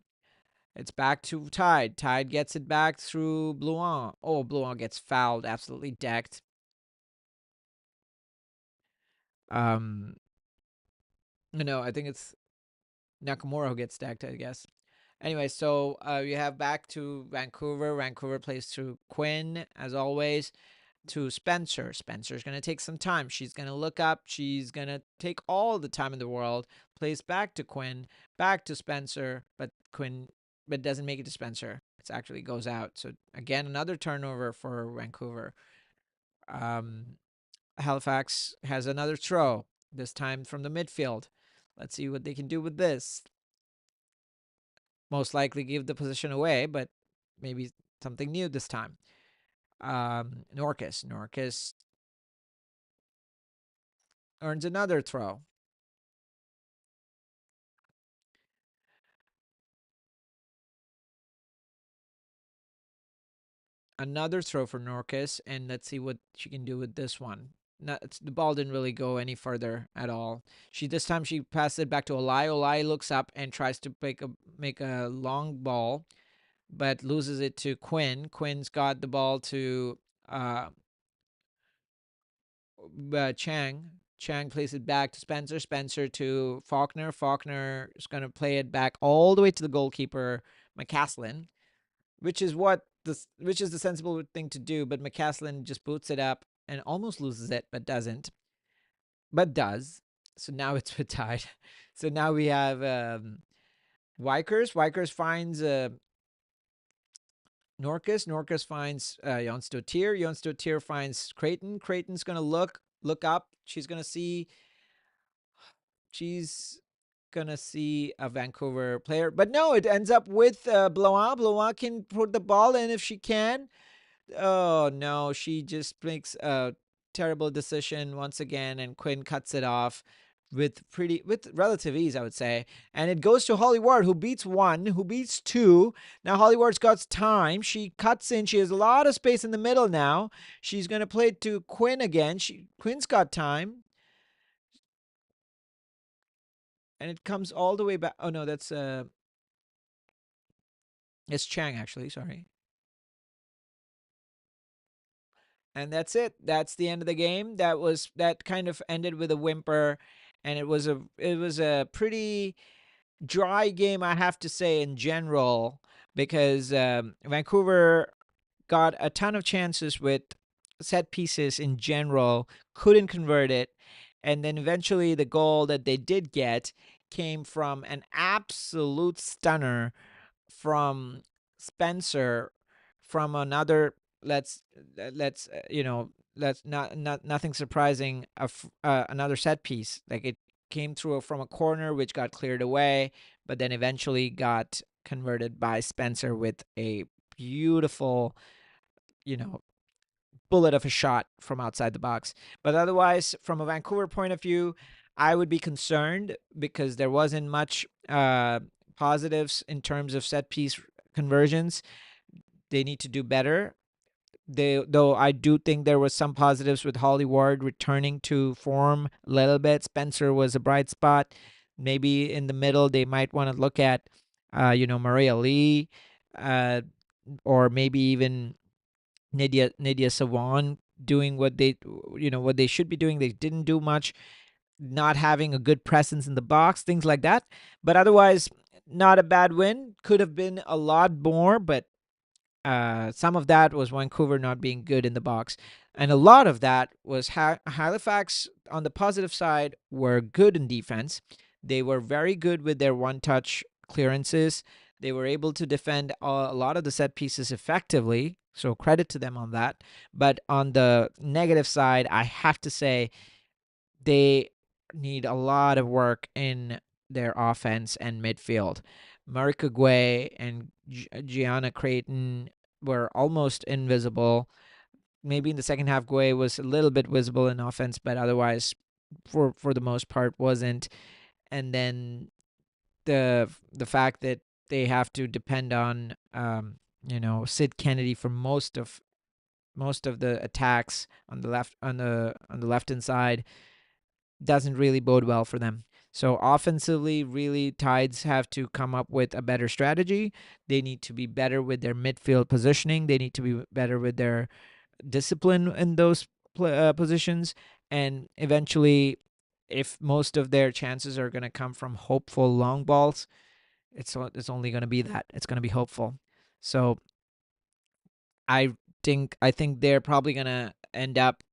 It's back to Tide. Tide gets it back through Blouin. Oh, Blouin gets fouled, absolutely decked. No, I think it's Nakamura who gets decked, I guess. Anyway, so you have back to Vancouver. Vancouver plays through Quinn, as always, to Spencer. Spencer's going to take some time. She's going to look up. She's going to take all the time in the world. Plays back to Quinn, back to Spencer, but doesn't make it to Spencer. It actually goes out. So again, another turnover for Vancouver. Halifax has another throw, this time from the midfield. Let's see what they can do with this. Most likely give the position away, but maybe something new this time. Norcus earns another throw. Another throw for Norcus, and let's see what she can do with this one. The ball didn't really go any further at all. This time she passed it back to Olai. Olai looks up and tries to make a long ball, but loses it to Quinn. Quinn's got the ball to uh, Chang. Chang plays it back to Spencer. Spencer to Faulkner. Faulkner is going to play it back all the way to the goalkeeper, McCaslin, which is the sensible thing to do. But McCaslin just boots it up and almost loses it, but doesn't. But does. So now it's tied. So now we have Wykers. Wykers finds Norcus. Norcus finds Jon Stotier. Jon Stotier finds Creighton. Creighton's going to look up. She's going to see a Vancouver player. But no, it ends up with Blois. Blois can put the ball in if she can. Oh, no. She just makes a terrible decision once again, and Quinn cuts it off with relative ease, I would say. And it goes to Holly Ward, who beats one, who beats two. Now Holly Ward's got time. She cuts in. She has a lot of space in the middle now. She's going to play it to Quinn again. Quinn's got time. And it comes all the way back. Oh, no, that's it's Chang, actually. Sorry. And that's it. That's the end of the game. That kind of ended with a whimper, and it was a pretty dry game, I have to say, in general, because Vancouver got a ton of chances with set pieces in general, couldn't convert it, and then eventually the goal that they did get came from an absolute stunner from Spencer, from another, let's let's not nothing surprising, another set piece. Like, it came through from a corner which got cleared away, but then eventually got converted by Spencer with a beautiful, bullet of a shot from outside the box. But otherwise, from a Vancouver point of view, I would be concerned because there wasn't much positives in terms of set piece conversions. They need to do better. Though I do think there was some positives with Holly Ward returning to form a little bit. Spencer was a bright spot. Maybe in the middle they might want to look at, Maria Lee, or maybe even Nydia Sawan doing what they should be doing. They didn't do much, not having a good presence in the box, things like that. But otherwise, not a bad win. Could have been a lot more, but some of that was Vancouver not being good in the box. And a lot of that was Halifax, on the positive side, were good in defense. They were very good with their one-touch clearances. They were able to defend a lot of the set pieces effectively, so credit to them on that. But on the negative side, I have to say they need a lot of work in their offense and midfield. Marika Guay and Gianna Creighton were almost invisible. Maybe in the second half, Guay was a little bit visible in offense, but otherwise, for the most part, wasn't. And then the fact that they have to depend on Sid Kennedy for most of the attacks on the left hand side doesn't really bode well for them. So offensively, really, Tides have to come up with a better strategy. They need to be better with their midfield positioning. They need to be better with their discipline in those positions. And eventually, if most of their chances are going to come from hopeful long balls, it's only going to be that. It's going to be hopeful. So I think they're probably going to end up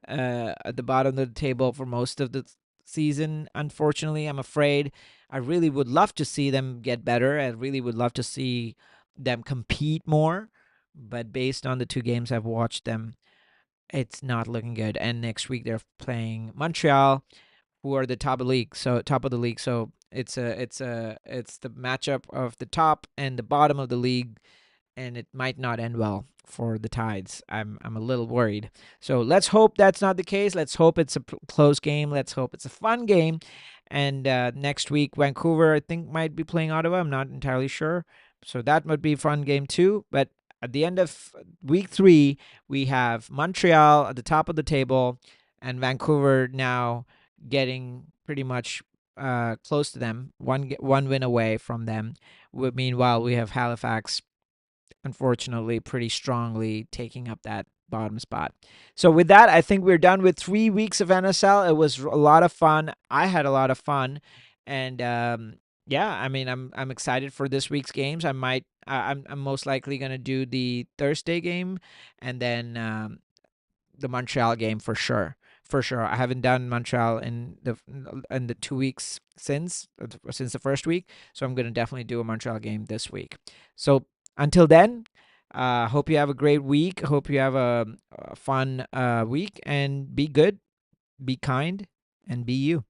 at the bottom of the table for most of the season. Unfortunately, I'm afraid. I really would love to see them get better. I really would love to see them compete more. But based on the two games I've watched them, it's not looking good. And next week they're playing Montreal, who are the top of the league. So it's the matchup of the top and the bottom of the league, and it might not end well for the Tides. I'm a little worried. So let's hope that's not the case. Let's hope it's a close game. Let's hope it's a fun game. And next week, Vancouver, I think, might be playing Ottawa. I'm not entirely sure. So that might be a fun game too. But at the end of week 3, we have Montreal at the top of the table, and Vancouver now getting pretty much close to them, one win away from them. Meanwhile, we have Halifax, unfortunately, pretty strongly taking up that bottom spot. So with that, I think we're done with 3 weeks of NSL. It was a lot of fun. I had a lot of fun, and yeah, I mean, I'm excited for this week's games. I'm most likely gonna do the Thursday game, and then the Montreal game for sure. For sure, I haven't done Montreal in the 2 weeks since the first week, so I'm gonna definitely do a Montreal game this week. So until then, hope you have a great week. Hope you have a fun week, and be good, be kind, and be you.